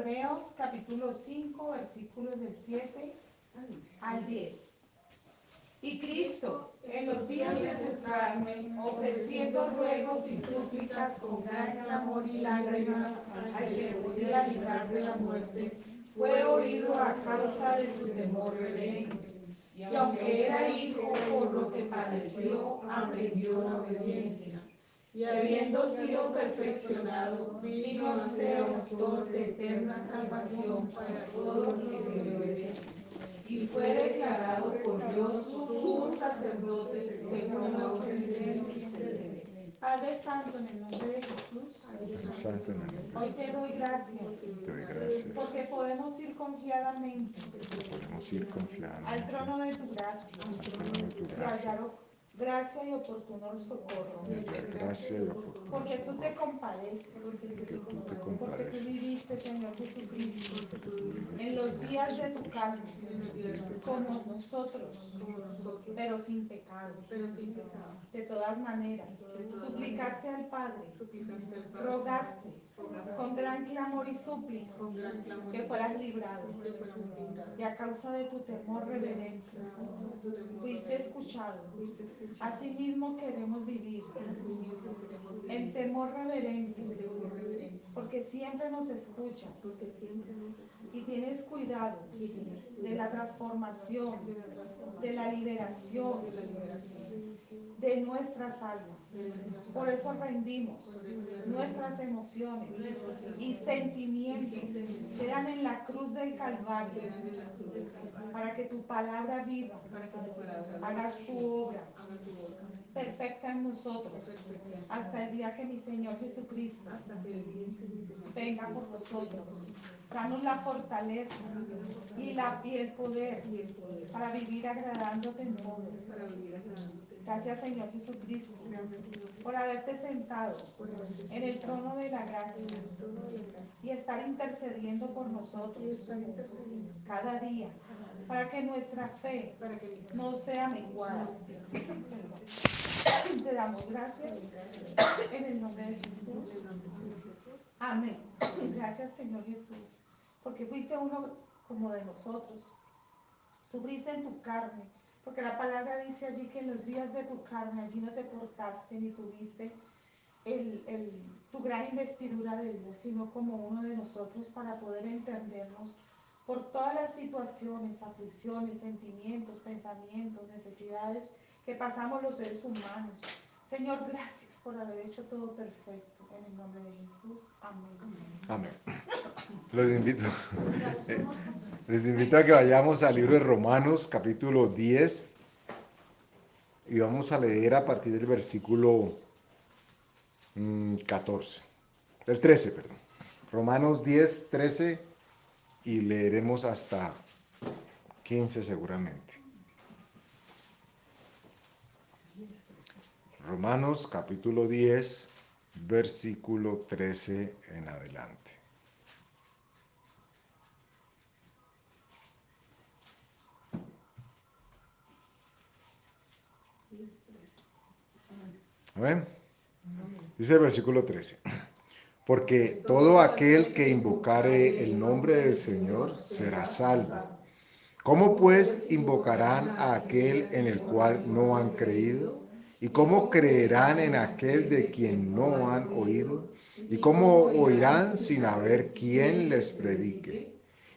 Hebreos capítulo 5, versículos del 7 al 10. Y Cristo, en los días de su carne, ofreciendo ruegos y súplicas con gran clamor y lágrimas al que podía librar de la muerte, fue oído a causa de su temor reverente. Y aunque era hijo, por lo que padeció, aprendió la obediencia. Y habiendo sido perfeccionado, vino a ser autor de eterna salvación para todos los que le obedecen. Y fue declarado por Dios su sacerdote según la orden de Melquisedec. Padre Santo, en el nombre de Jesús, Santo en el nombre. hoy te doy gracias, Te doy gracias. porque podemos ir confiadamente Podemos ir confiando al trono de tu gracia al trono de tu y gracia. hallar gracia y oportuno socorro, Y hallar gracia y oportuno porque tú te socorro. compadeces, Porque tú te porque tú compadeces. viviste, Señor Jesucristo, Porque tú viviste, en los Señor días de tu Jesucristo, carne, en los días de tu como carne, nosotros, pero sin pecado. De todas maneras, suplicaste al Padre, rogaste con gran clamor y súplica que fueras librado, y a causa de tu temor reverente fuiste escuchado. Asimismo queremos vivir en temor reverente, porque siempre nos escuchas y tienes cuidado de la transformación, de la liberación de nuestras almas. Por eso rendimos nuestras emociones y sentimientos, quedan en la cruz del Calvario, para que tu palabra viva, hagas tu obra perfecta en nosotros, hasta el día que mi Señor Jesucristo venga por nosotros. Danos la fortaleza y el poder para vivir agradándote en todo. Gracias, Señor Jesucristo, por haberte sentado en el trono de la gracia y estar intercediendo por nosotros cada día, para que nuestra fe no sea menguada. Te damos gracias en el nombre de Jesús. Amén. Gracias, Señor Jesús, porque fuiste uno como de nosotros. Sufriste en tu carne, porque la palabra dice allí que en los días de tu carne allí no te portaste ni tuviste tu gran investidura de Dios, sino como uno de nosotros, para poder entendernos por todas las situaciones, aflicciones, sentimientos, pensamientos, necesidades que pasamos los seres humanos. Señor, gracias por haber hecho todo perfecto. En el nombre de Jesús. Amén. Amén. Les invito a que vayamos al libro de Romanos, capítulo 10, y vamos a leer a partir del versículo 14, del 13, perdón. Romanos 10, 13, y leeremos hasta 15 seguramente. Romanos, capítulo 10, versículo 13 en adelante. ¿Ven? Dice el versículo 13. Porque todo aquel que invocare el nombre del Señor será salvo. ¿Cómo pues invocarán a aquel en el cual no han creído? ¿Y cómo creerán en aquel de quien no han oído? ¿Y cómo oirán sin haber quien les predique?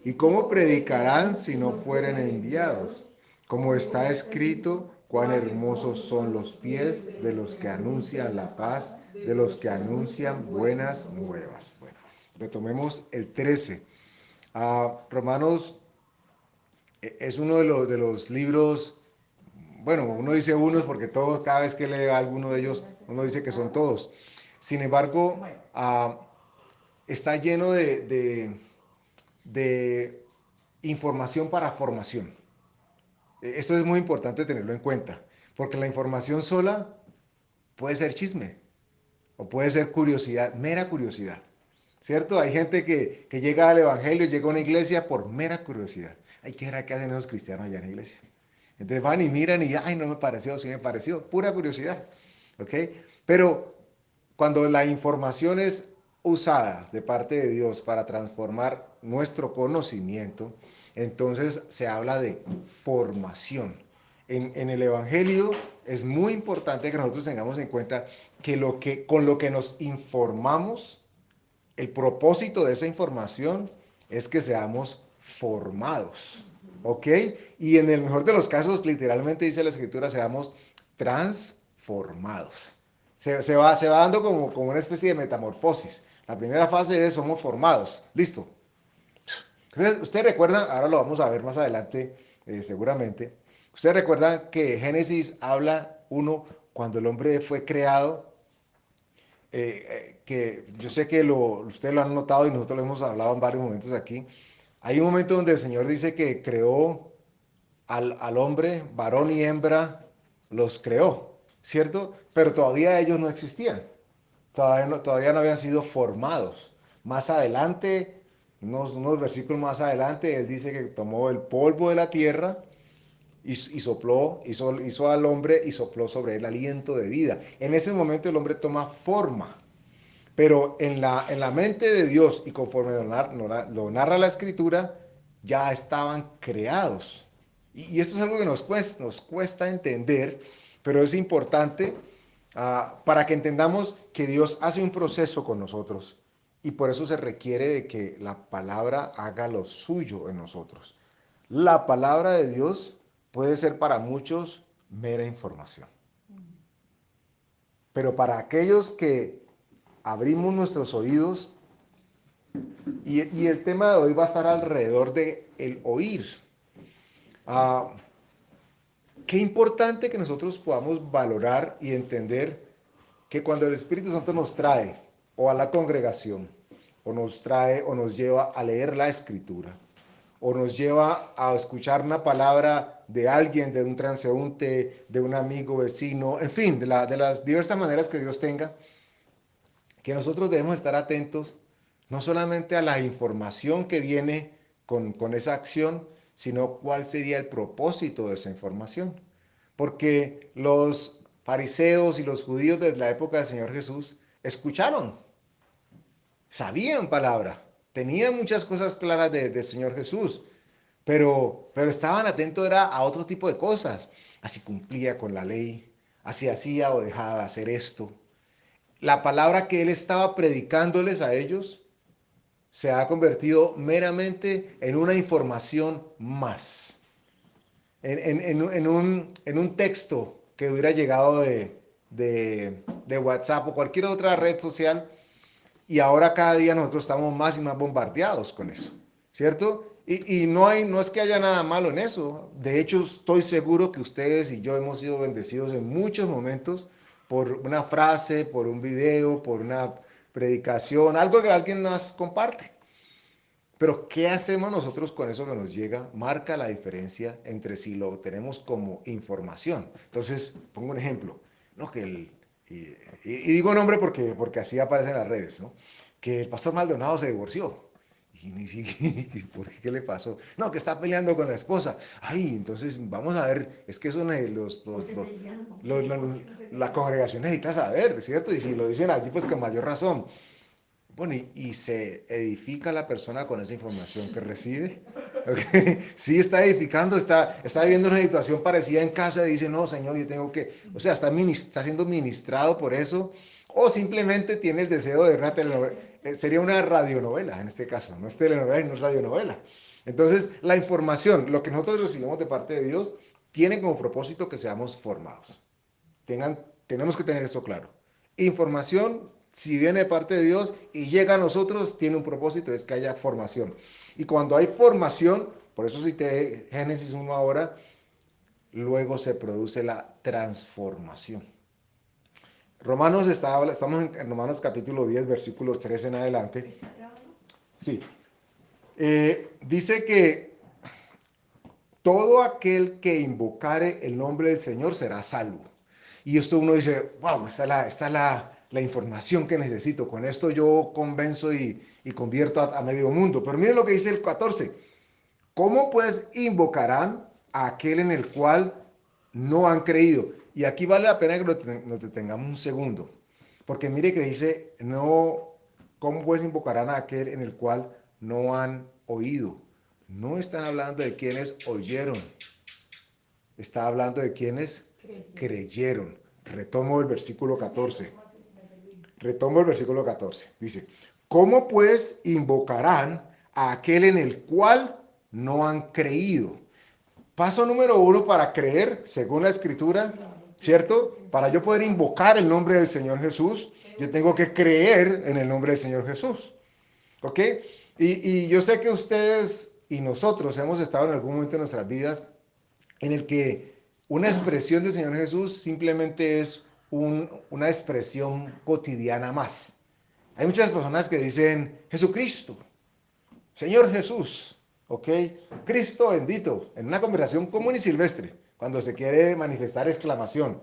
¿Y cómo predicarán si no fueren enviados? Como está escrito, cuán hermosos son los pies de los que anuncian la paz, de los que anuncian buenas nuevas. Bueno, retomemos el 13. Romanos es uno de los libros, bueno, uno dice unos porque todos, cada vez que lee alguno de ellos, uno dice que son todos. Sin embargo, está lleno de información para formación. Esto es muy importante tenerlo en cuenta, porque la información sola puede ser chisme, o puede ser curiosidad, mera curiosidad, ¿cierto? Hay gente que llega al evangelio, llega a una iglesia por mera curiosidad. Ay, ¿qué era que hacen esos cristianos allá en la iglesia? Entonces van y miran y, ay, no me pareció, sí me pareció, pura curiosidad, ¿ok? Pero cuando la información es usada de parte de Dios para transformar nuestro conocimiento, entonces se habla de formación. En el Evangelio es muy importante que nosotros tengamos en cuenta que con lo que nos informamos, el propósito de esa información es que seamos formados, ¿ok? Y en el mejor de los casos, literalmente dice la Escritura, seamos transformados. Se va dando como una especie de metamorfosis. La primera fase es somos formados, listo. Ustedes recuerdan, ahora lo vamos a ver más adelante, seguramente. Ustedes recuerdan que Génesis habla, cuando el hombre fue creado, que yo sé que ustedes lo han notado y nosotros lo hemos hablado en varios momentos aquí. Hay un momento donde el Señor dice que creó al hombre, varón y hembra, los creó, ¿cierto? Pero todavía ellos no existían, todavía no habían sido formados. Más adelante, unos versículos más adelante, Él dice que tomó el polvo de la tierra y sopló, hizo al hombre y sopló sobre él aliento de vida. En ese momento el hombre toma forma, pero en la mente de Dios y conforme lo narra la Escritura, ya estaban creados. Y esto es algo que nos cuesta entender, pero es importante para que entendamos que Dios hace un proceso con nosotros y por eso se requiere de que la palabra haga lo suyo en nosotros. La palabra de Dios puede ser para muchos mera información, pero para aquellos que abrimos nuestros oídos, y el tema de hoy va a estar alrededor de el oír. Qué importante que nosotros podamos valorar y entender que cuando el Espíritu Santo nos trae o a la congregación, o nos trae o nos lleva a leer la Escritura, o nos lleva a escuchar una palabra de alguien, de un transeúnte, de un amigo, vecino, en fin, de las diversas maneras que Dios tenga, que nosotros debemos estar atentos no solamente a la información que viene con esa acción, sino cuál sería el propósito de esa información. Porque los fariseos y los judíos de la época del Señor Jesús escucharon, sabían palabra, tenían muchas cosas claras del Señor Jesús, pero estaban atentos era a otro tipo de cosas. Así cumplía con la ley, así hacía o dejaba de hacer esto. La palabra que él estaba predicándoles a ellos se ha convertido meramente en una información más, en un texto que hubiera llegado de WhatsApp o cualquier otra red social, y ahora cada día nosotros estamos más y más bombardeados con eso, ¿cierto? Y no es que haya nada malo en eso. De hecho, estoy seguro que ustedes y yo hemos sido bendecidos en muchos momentos por una frase, por un video, por una predicación, algo que alguien nos comparte. Pero ¿qué hacemos nosotros con eso que nos llega? Marca la diferencia entre si lo tenemos como información. Entonces, pongo un ejemplo, ¿no? Y digo nombre porque así aparece en las redes, ¿no? Que el pastor Maldonado se divorció. Y ¿por qué? ¿Qué le pasó? No, que está peleando con la esposa. Ay, entonces vamos a ver, es que eso la congregación necesita saber, ¿cierto? Y si lo dicen allí, pues con mayor razón. Bueno, y se edifica la persona con esa información que recibe. ¿Okay? Sí, está edificando, está viviendo una situación parecida en casa y dice, no, Señor, yo tengo que, o sea, está siendo ministrado por eso, o simplemente tiene el deseo de una telenovela, sería una radionovela en este caso, no es telenovela y no es radionovela. Entonces, la información, lo que nosotros recibimos de parte de Dios, tiene como propósito que seamos formados. Tenemos que tener esto claro. Información, si viene de parte de Dios y llega a nosotros, tiene un propósito, es que haya formación. Y cuando hay formación, por eso cité Génesis 1 ahora, luego se produce la transformación. Estamos en Romanos capítulo 10, versículos 3 en adelante. Sí. Dice que todo aquel que invocare el nombre del Señor será salvo. Y esto uno dice, wow, esta es la información que necesito. Con esto yo convenzo y convierto a medio mundo. Pero miren lo que dice el 14. ¿Cómo pues invocarán a aquel en el cual no han creído? Y aquí vale la pena que nos detengamos un segundo. Porque mire que dice, no ¿Cómo pues invocarán a aquel en el cual no han oído? No están hablando de quienes oyeron, está hablando de quienes creyeron. Retomo el versículo 14. Retomo el versículo 14. Dice, ¿cómo pues invocarán a aquel en el cual no han creído? Paso número 1 para creer, según la Escritura, ¿cierto? Para yo poder invocar el nombre del Señor Jesús, yo tengo que creer en el nombre del Señor Jesús. ¿Ok? Y yo sé que ustedes y nosotros hemos estado en algún momento de nuestras vidas en el que una expresión del Señor Jesús simplemente es una expresión cotidiana más. Hay muchas personas que dicen Jesucristo, Señor Jesús, ¿ok? Cristo bendito, en una conversación común y silvestre, cuando se quiere manifestar exclamación.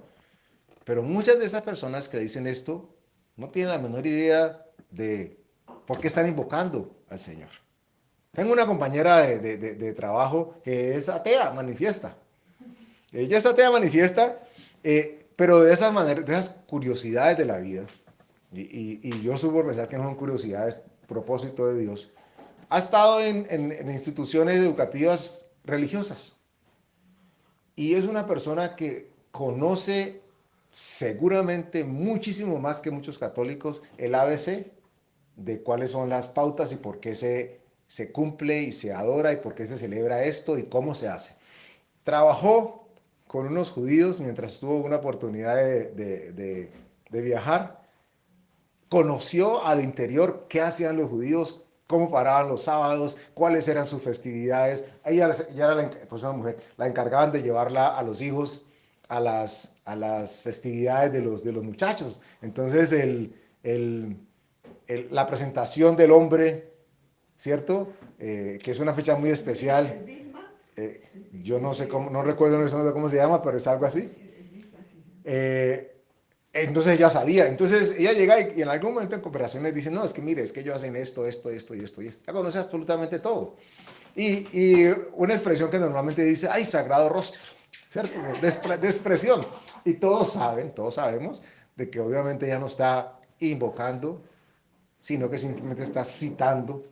Pero muchas de esas personas que dicen esto no tienen la menor idea de por qué están invocando al Señor. Tengo una compañera de trabajo que es atea, manifiesta. Ella es atea, manifiesta, pero de esas maneras, de esas curiosidades de la vida, y yo supo pensar que no son curiosidades, propósito de Dios, ha estado en instituciones educativas religiosas. Y es una persona que conoce seguramente muchísimo más que muchos católicos el ABC de cuáles son las pautas y por qué se cumple y se adora y por qué se celebra esto y cómo se hace. Trabajó con unos judíos mientras tuvo una oportunidad de viajar. Conoció al interior qué hacían los judíos, cómo paraban los sábados, cuáles eran sus festividades. Ella era pues una mujer, la encargaban de llevarla a los hijos a las festividades de los muchachos. Entonces la presentación del hombre, ¿cierto? Que es una fecha muy especial. Yo no sé cómo, no recuerdo cómo se llama, pero es algo así. Entonces ella sabía. Entonces ella llega y en algún momento en conversaciones dice, no, es que mire, es que ellos hacen esto y esto y esto. Ella conoce absolutamente todo. Y una expresión que normalmente dice, ay, sagrado rostro, ¿cierto? De expresión. Y todos sabemos de que obviamente ella no está invocando, sino que simplemente está citando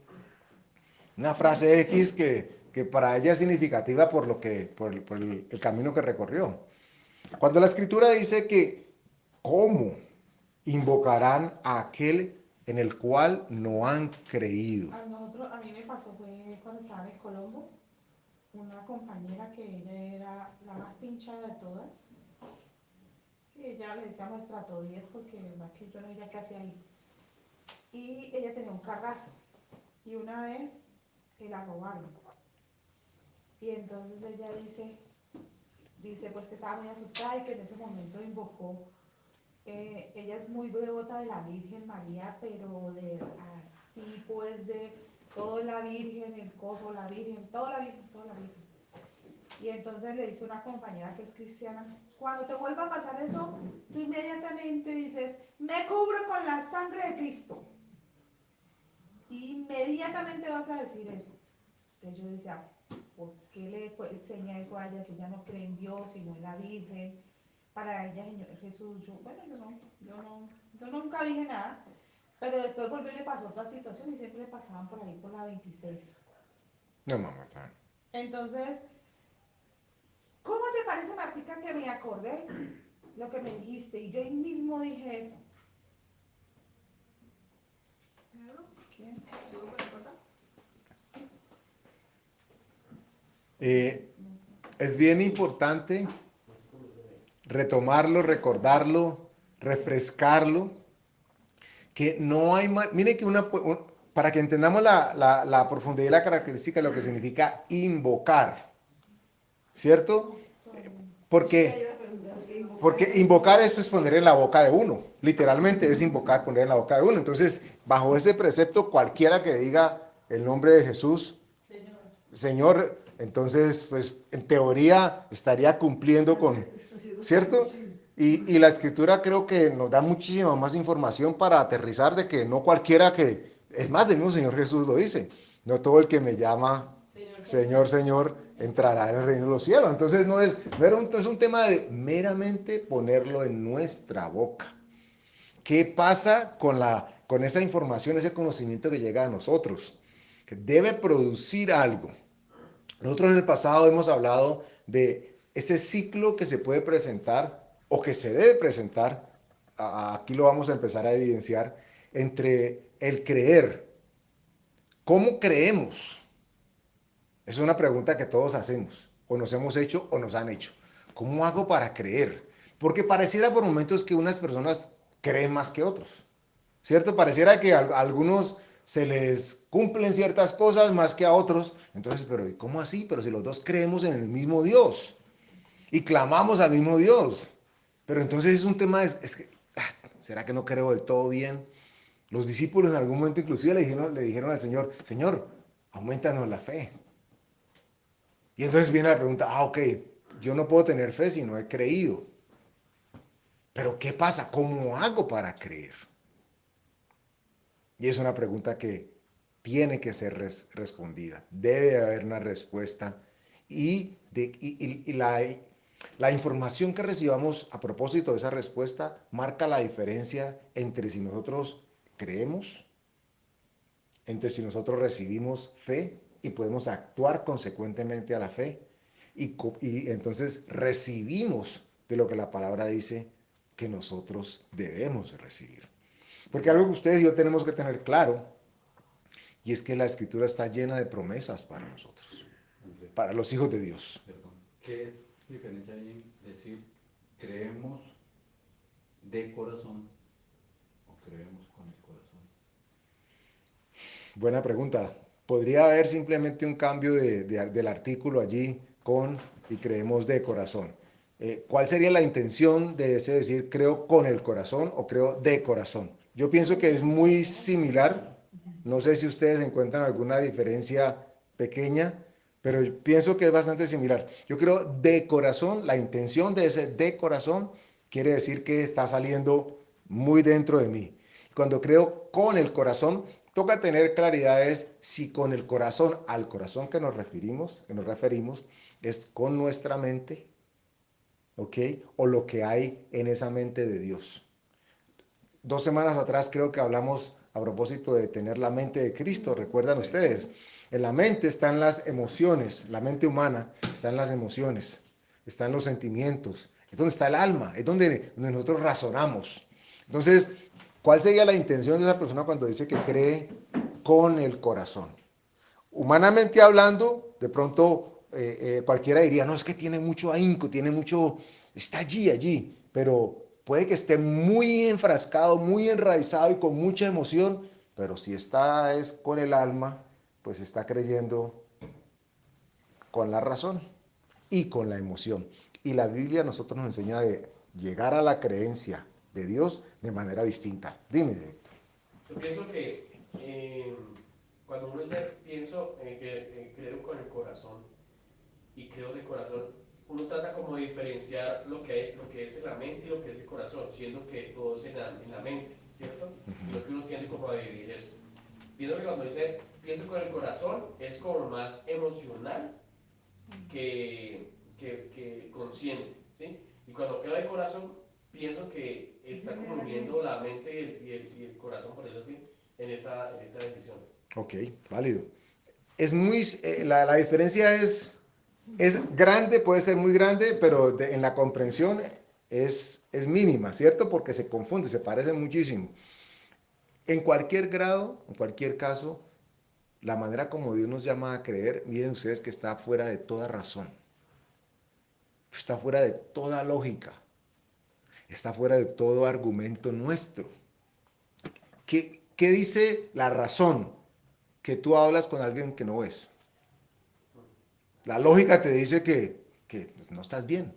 una frase X que para ella es significativa por el camino que recorrió. Cuando la Escritura dice que ¿cómo invocarán a aquel en el cual no han creído? A mí me pasó fue cuando estaba en Colombo, una compañera que ella era la más pinchada de todas. Ella le decíamos estrato 10 porque verdad que yo no veía qué hacía ahí. Y ella tenía un carrazo. Y una vez la robaron. Y entonces ella dice pues que estaba muy asustada y que en ese momento invocó. Ella es muy devota de la Virgen María, pero de así pues de toda la Virgen, el coso, la Virgen, toda la Virgen. Y entonces le dice una compañera que es cristiana, cuando te vuelva a pasar eso, tú inmediatamente dices, me cubro con la sangre de Cristo. Inmediatamente vas a decir eso. Entonces yo decía, ¿por qué le enseña eso a ella si ella no cree en Dios, sino en la Virgen? Para ella, Jesús, yo nunca dije nada, pero después volvió y le pasó otra situación y siempre le pasaban por ahí por la 26. No, mamá. Entonces, ¿cómo te parece, Martica, que me acordé lo que me dijiste? Y yo ahí mismo dije eso. ¿Quién? Es bien importante retomarlo, recordarlo, refrescarlo, que no hay más, mire que para que entendamos la profundidad y la característica de lo que significa invocar, ¿cierto? Porque invocar esto es poner en la boca de uno, literalmente es invocar, poner en la boca de uno. Entonces, bajo ese precepto, cualquiera que diga el nombre de Jesús, Señor, entonces, pues en teoría estaría cumpliendo con, ¿cierto? Y la Escritura creo que nos da muchísima más información para aterrizar de que no cualquiera es más, el mismo Señor Jesús lo dice, no todo el que me llama Señor, Señor, entrará en el reino de los cielos. Entonces no es un tema de meramente ponerlo en nuestra boca. ¿Qué pasa con con esa información, ese conocimiento que llega a nosotros, que debe producir algo. Nosotros en el pasado hemos hablado de ese ciclo que se puede presentar o que se debe presentar, aquí lo vamos a empezar a evidenciar, entre el creer. ¿Cómo creemos? Es una pregunta que todos hacemos, o nos hemos hecho o nos han hecho. ¿Cómo hago para creer? Porque pareciera por momentos que unas personas creen más que otros, ¿cierto? Pareciera que a algunos se les cumplen ciertas cosas más que a otros. Entonces, pero ¿cómo así? Pero si los dos creemos en el mismo Dios y clamamos al mismo Dios. Pero entonces es un tema, ¿será que no creo del todo bien? Los discípulos en algún momento inclusive le dijeron al Señor, Señor, aumentanos la fe. Y entonces viene la pregunta, ok, yo no puedo tener fe si no he creído. Pero ¿qué pasa? ¿Cómo hago para creer? Y es una pregunta que tiene que ser respondida. Debe haber una respuesta. Y la información que recibamos a propósito de esa respuesta marca la diferencia entre si nosotros creemos, entre si nosotros recibimos fe y podemos actuar consecuentemente a la fe, y entonces recibimos de lo que la palabra dice que nosotros debemos recibir. Porque algo que ustedes y yo tenemos que tener claro, y es que la Escritura está llena de promesas para nosotros, para los hijos de Dios. ¿Qué es diferencia ahí decir creemos de corazón o creemos con el corazón? Buena pregunta. Podría haber simplemente un cambio del artículo allí con y creemos de corazón. ¿Cuál sería la intención de ese decir creo con el corazón o creo de corazón? Yo pienso que es muy similar. No sé si ustedes encuentran alguna diferencia pequeña, pero pienso que es bastante similar. Yo creo de corazón, la intención de ese de corazón quiere decir que está saliendo muy dentro de mí. Cuando creo con el corazón, toca tener claridades si con el corazón, al corazón que nos referimos, es con nuestra mente, ¿ok? O lo que hay en esa mente de Dios. 2 semanas atrás creo que hablamos a propósito de tener la mente de Cristo, ¿recuerdan ustedes? En la mente están las emociones, la mente humana está en las emociones, están los sentimientos, es donde está el alma, es donde nosotros razonamos. Entonces, ¿cuál sería la intención de esa persona cuando dice que cree con el corazón? Humanamente hablando, de pronto cualquiera diría, no, es que tiene mucho ahínco, tiene mucho, está allí, pero puede que esté muy enfrascado, muy enraizado y con mucha emoción, pero si está es con el alma, pues está creyendo con la razón y con la emoción. Y la Biblia a nosotros nos enseña de llegar a la creencia de Dios de manera distinta. Dime, Héctor. Yo pienso que cuando uno dice, pienso que creo con el corazón y creo de corazón, uno trata como de diferenciar lo que es en la mente y lo que es el corazón, siendo que todo es en la mente, ¿cierto? Y lo que uno tiende como a dividir eso. Pienso que cuando dice, pienso con el corazón, es como más emocional que consciente, ¿sí? Y cuando creo de corazón, pienso que está como uniendo la mente y el corazón, por eso así, en esa decisión. Ok, válido. La diferencia es grande, puede ser muy grande, pero en la comprensión es mínima, ¿cierto? Porque se confunde, se parece muchísimo. En cualquier grado, en cualquier caso, la manera como Dios nos llama a creer, miren ustedes que está fuera de toda razón, está fuera de toda lógica, está fuera de todo argumento nuestro. ¿Qué dice la razón? Que tú hablas con alguien que no ves. La lógica te dice que no estás bien.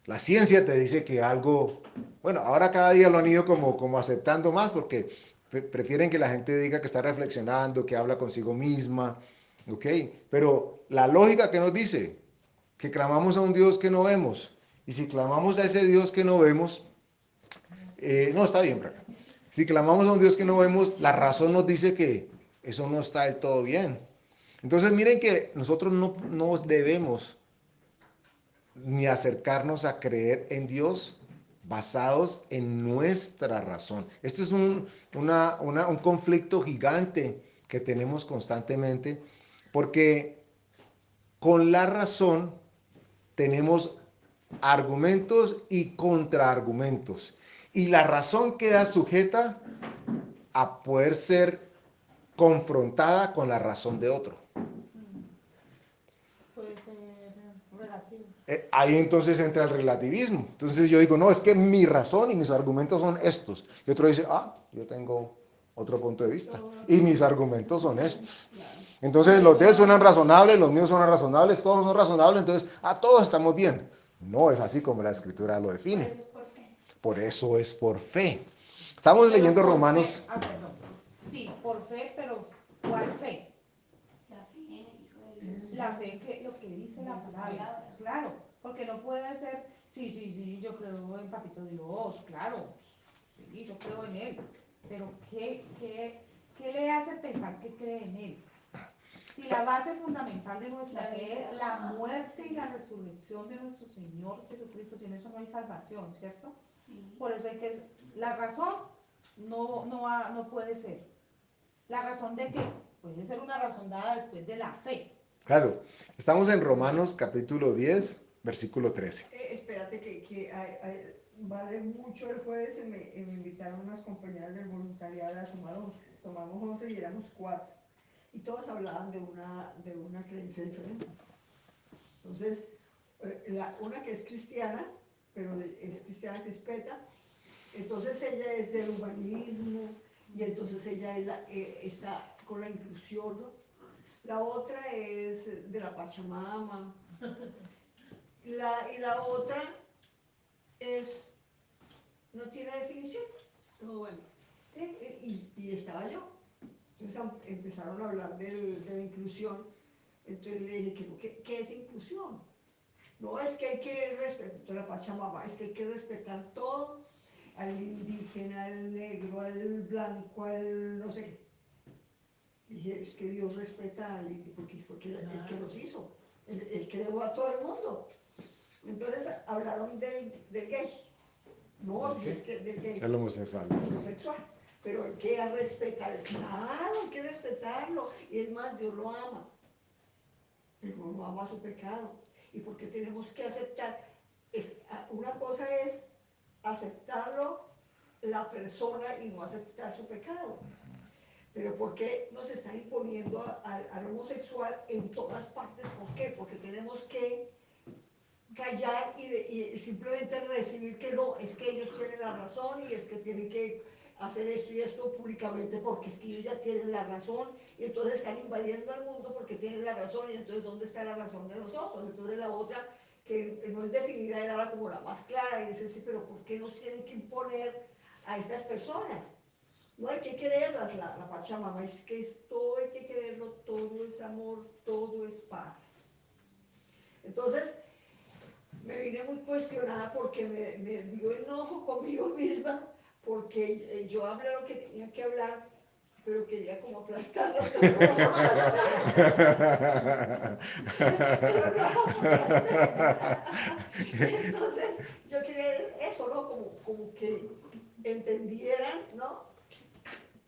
La ciencia te dice que algo, bueno, ahora cada día lo han ido como aceptando más porque prefieren que la gente diga que está reflexionando, que habla consigo misma, ¿ok? Pero la lógica que nos dice que clamamos a un Dios que no vemos, y si clamamos a ese Dios que no vemos, no, está bien, Braca. Si clamamos a un Dios que no vemos, la razón nos dice que eso no está del todo bien. Entonces miren que nosotros no debemos ni acercarnos a creer en Dios basados en nuestra razón. Este es un conflicto gigante que tenemos constantemente, porque con la razón tenemos argumentos y contraargumentos. Y la razón queda sujeta a poder ser confrontada con la razón de otro. Puede ser relativo. Ahí entonces entra el relativismo. Entonces yo digo, no, es que mi razón y mis argumentos son estos. Y otro dice, yo tengo otro punto de vista. Y mis argumentos son estos. Entonces los de él suenan razonables, los míos suenan razonables, todos son razonables, entonces, todos estamos bien. No es así como la Escritura lo define. Por eso es por fe. Estamos Pero leyendo por Romanos. fe, perdón. Sí, por fe, pero ¿cuál fe? La fe que lo que dice la palabra, claro, porque no puede ser, sí, yo creo en Papito Dios, claro, sí, yo creo en él, pero ¿qué le hace pensar que cree en él? Si la base fundamental de nuestra fe es la muerte y la resurrección de nuestro Señor Jesucristo, sin eso no hay salvación, ¿cierto? Sí. Por eso hay que, la razón no puede ser. La razón de que puede ser una razón dada después de la fe. Claro, estamos en Romanos capítulo 10, versículo 13. Espérate que vale mucho. El jueves me invitaron unas compañeras del voluntariado a tomamos 11 y éramos 4. Y todas hablaban de una creencia diferente. Entonces, una que es cristiana, pero es cristiana crispeta, entonces ella es del humanismo, y entonces ella está con la inclusión, ¿no? La otra es de la Pachamama, y la otra no tiene definición. Oh, bueno. Y estaba yo. Entonces empezaron a hablar de la inclusión. Entonces le dije, ¿qué es inclusión? No, es que hay que respetar la Pachamama, es que hay que respetar todo, al indígena, al negro, al blanco, al no sé qué. Dije, es que Dios respeta al indígena, porque el que los hizo, él creó a todo el mundo. Entonces hablaron del gay. No, es que del gay. El homosexual. Homosexual. Pero hay que respetar, claro, hay que respetarlo. Y es más, Dios lo ama. Pero no ama su pecado. ¿Y por qué tenemos que aceptar? Una cosa es aceptarlo la persona y no aceptar su pecado. Pero ¿por qué nos están imponiendo al homosexual en todas partes? ¿Por qué? Porque tenemos que callar y simplemente recibir que no, es que ellos tienen la razón y es que tienen que hacer esto y esto públicamente porque es que ellos ya tienen la razón y entonces están invadiendo al mundo porque tienen la razón y entonces ¿dónde está la razón de nosotros? Entonces la otra que no es definida era como la más clara y dice, sí, pero ¿por qué nos tienen que imponer a estas personas? No hay que quererlas, la Pachamama, es que todo hay que quererlo, todo es amor, todo es paz. Entonces, me vine muy cuestionada porque me dio enojo conmigo misma, porque yo hablé lo que tenía que hablar, pero quería como aplastar los demás. Pero no, entonces, yo quería eso, ¿no? Como que entendieran, ¿no?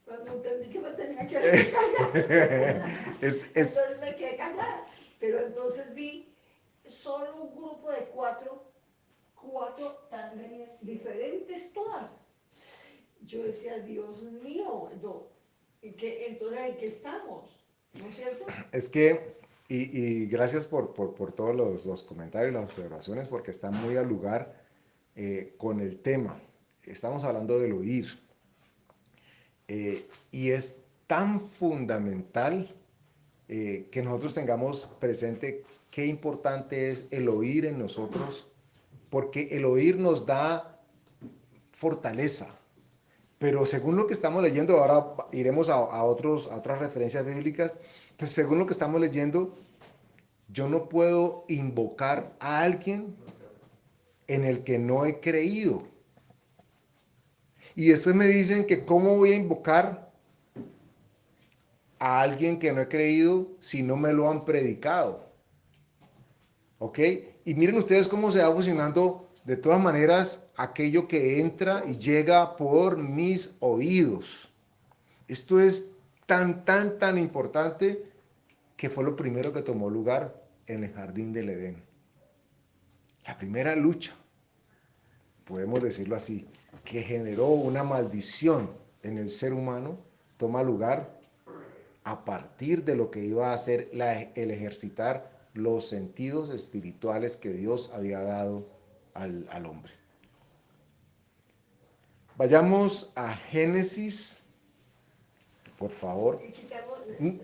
Cuando entendí que me tenía que callar, entonces me quedé callada. Pero entonces vi solo un grupo de cuatro diferentes todas. Yo decía, Dios mío, entonces ¿en qué estamos? ¿No es cierto? Es que, y gracias por todos los comentarios, las observaciones, porque están muy al lugar con el tema. Estamos hablando del oír. Y es tan fundamental que nosotros tengamos presente qué importante es el oír en nosotros, porque el oír nos da fortaleza. Pero según lo que estamos leyendo, ahora iremos a otras referencias bíblicas, pues según lo que estamos leyendo, yo no puedo invocar a alguien en el que no he creído. Y después me dicen que cómo voy a invocar a alguien que no he creído si no me lo han predicado. ¿Ok? Y miren ustedes cómo se va fusionando de todas maneras aquello que entra y llega por mis oídos. Esto es tan importante que fue lo primero que tomó lugar en el jardín del Edén. La primera lucha, podemos decirlo así, que generó una maldición en el ser humano, toma lugar a partir de lo que iba a ser el ejercitar los sentidos espirituales que Dios había dado al hombre. Vayamos a Génesis, por favor.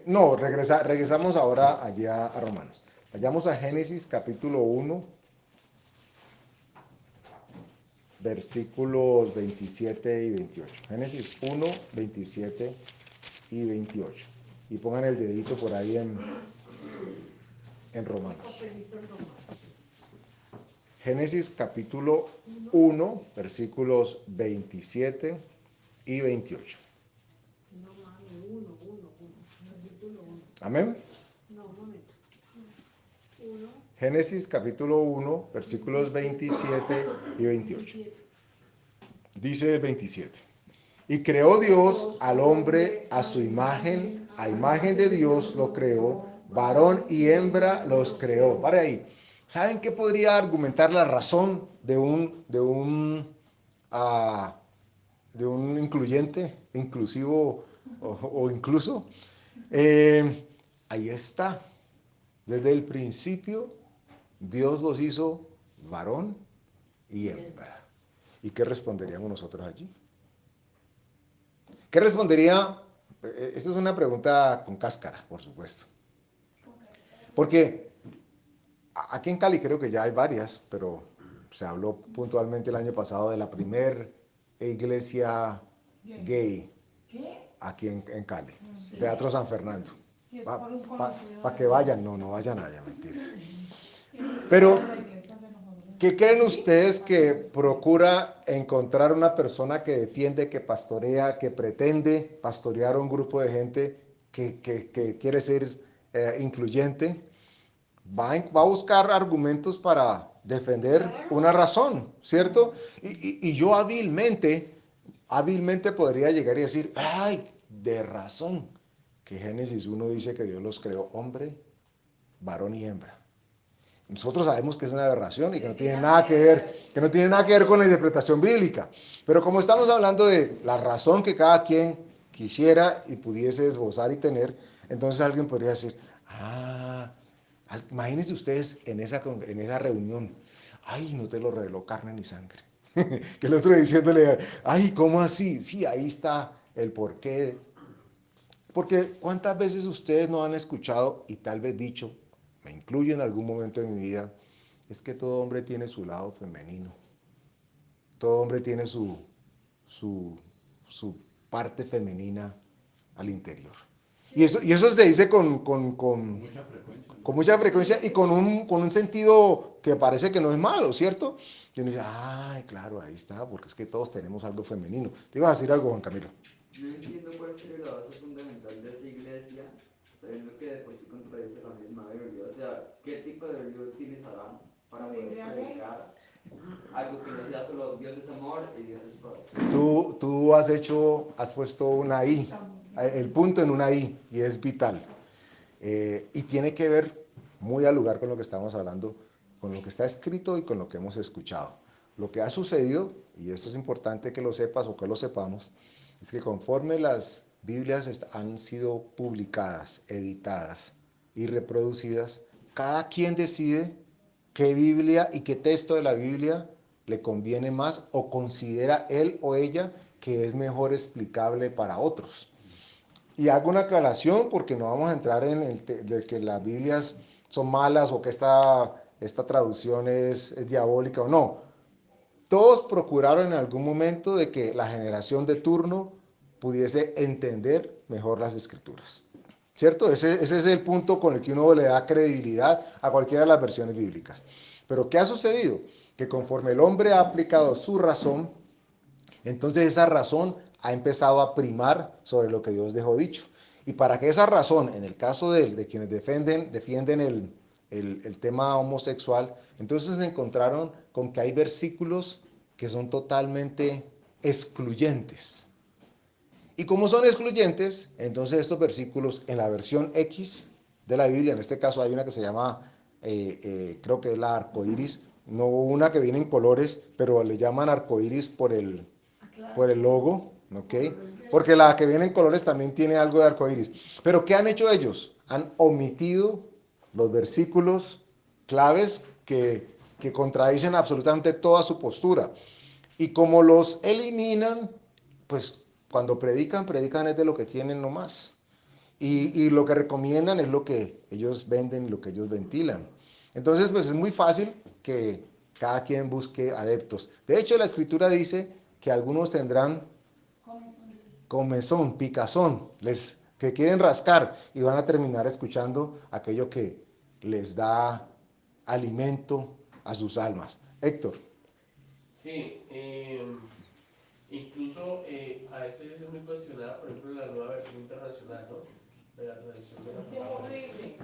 No, regresamos ahora allá a Romanos. Vayamos a Génesis capítulo 1, versículos 27 y 28. Génesis 1, 27 y 28. Y pongan el dedito por ahí en Romanos. Génesis capítulo 1, versículos 27 y 28. Amén. Génesis capítulo 1, versículos 27 y 28. Dice el 27. Y creó Dios al hombre a su imagen, a imagen de Dios lo creó, varón y hembra los creó. Para ahí. ¿Saben qué podría argumentar la razón de un incluyente, inclusivo o incluso? Ahí está. Desde el principio, Dios los hizo varón y hembra. ¿Y qué responderíamos nosotros allí? ¿Qué respondería? Esta es una pregunta con cáscara, por supuesto. Porque aquí en Cali creo que ya hay varias, pero se habló puntualmente el año pasado de la primer iglesia gay aquí en Cali, Teatro San Fernando. Para que vayan, no vayan allá, mentira. Pero, ¿qué creen ustedes que procura encontrar una persona que defiende, que pastorea, que pretende pastorear a un grupo de gente que quiere ser incluyente? Va a buscar argumentos para defender una razón, ¿cierto? Y yo hábilmente podría llegar y decir, ay, de razón, que Génesis 1 dice que Dios los creó hombre, varón y hembra. Nosotros sabemos que es una aberración y que no tiene nada que ver, con la interpretación bíblica. Pero como estamos hablando de la razón que cada quien quisiera y pudiese esbozar y tener, entonces alguien podría decir, imagínense ustedes en esa reunión, ay, no te lo reveló carne ni sangre. Que el otro diciéndole, ay, ¿cómo así? Sí, ahí está el porqué. Porque ¿cuántas veces ustedes no han escuchado y tal vez dicho, me incluyo en algún momento de mi vida, es que todo hombre tiene su lado femenino? Todo hombre tiene su parte femenina al interior. Y eso se dice con mucha frecuencia y con un sentido que parece que no es malo, ¿cierto? Y uno dice, ay, claro, ahí está, porque es que todos tenemos algo femenino. Te ibas a decir algo, Juan Camilo. No entiendo cuál sería la base fundamental de esa iglesia, sabiendo que después sí contradice la misma Biblia. O sea, ¿qué tipo de Biblia utilizarán para poder predicar algo que no sea solo Dios es amor y Dios es padre? Tú has puesto una I, el punto en una I, y es vital. Y tiene que ver muy al lugar con lo que estamos hablando, con lo que está escrito y con lo que hemos escuchado. Lo que ha sucedido, y esto es importante que lo sepas o que lo sepamos, es que conforme las Biblias han sido publicadas, editadas y reproducidas, cada quien decide qué Biblia y qué texto de la Biblia le conviene más o considera él o ella que es mejor explicable para otros. Y hago una aclaración porque no vamos a entrar en de que las Biblias son malas o que esta traducción es diabólica o no. Todos procuraron en algún momento de que la generación de turno pudiese entender mejor las Escrituras. ¿Cierto? Ese es el punto con el que uno le da credibilidad a cualquiera de las versiones bíblicas. Pero ¿qué ha sucedido? Que conforme el hombre ha aplicado su razón, entonces esa razón ha empezado a primar sobre lo que Dios dejó dicho. Y para que esa razón, en el caso de quienes defienden el tema homosexual, entonces se encontraron con que hay versículos que son totalmente excluyentes. Y como son excluyentes, entonces estos versículos en la versión X de la Biblia, en este caso hay una que se llama, creo que es la arcoíris, no una que viene en colores, pero le llaman arcoíris por el logo, ¿ok? Porque la que viene en colores también tiene algo de arcoíris. Pero ¿qué han hecho ellos? Han omitido los versículos claves que contradicen absolutamente toda su postura. Y como los eliminan, pues cuando predican es de lo que tienen nomás. Y lo que recomiendan es lo que ellos venden, lo que ellos ventilan. Entonces, pues es muy fácil que cada quien busque adeptos. De hecho, la Escritura dice que algunos tendrán comezón, picazón, que quieren rascar y van a terminar escuchando aquello que les da alimento a sus almas. Héctor. Sí, incluso a veces es muy cuestionada, por ejemplo, la nueva versión internacional, ¿no? De la traducción de la Qué palabra. horrible.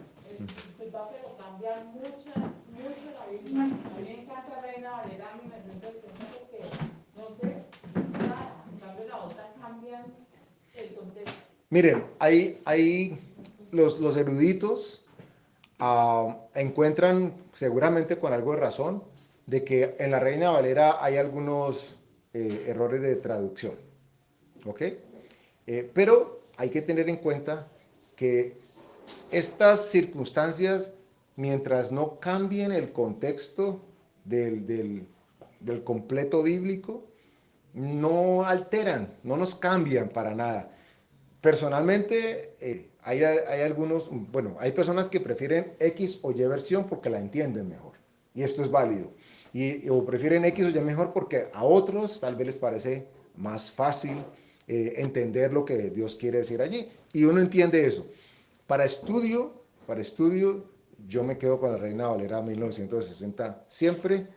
Pero cambian mucho la Biblia. A mí me encanta Reina Valera 1960 porque, no sé, es clara. En cambio, la otra cambian el contexto. Miren, hay los eruditos encuentran seguramente con algo de razón de que en la Reina Valera hay algunos errores de traducción, ¿ok? Pero hay que tener en cuenta que estas circunstancias, mientras no cambien el contexto del completo bíblico, no alteran, no nos cambian para nada. Personalmente, hay algunos, bueno, hay personas que prefieren X o Y versión porque la entienden mejor, y esto es válido. O prefieren X o Y mejor porque a otros tal vez les parece más fácil entender lo que Dios quiere decir allí. Y uno entiende eso. Para estudio, yo me quedo con la Reina Valera 1960 siempre,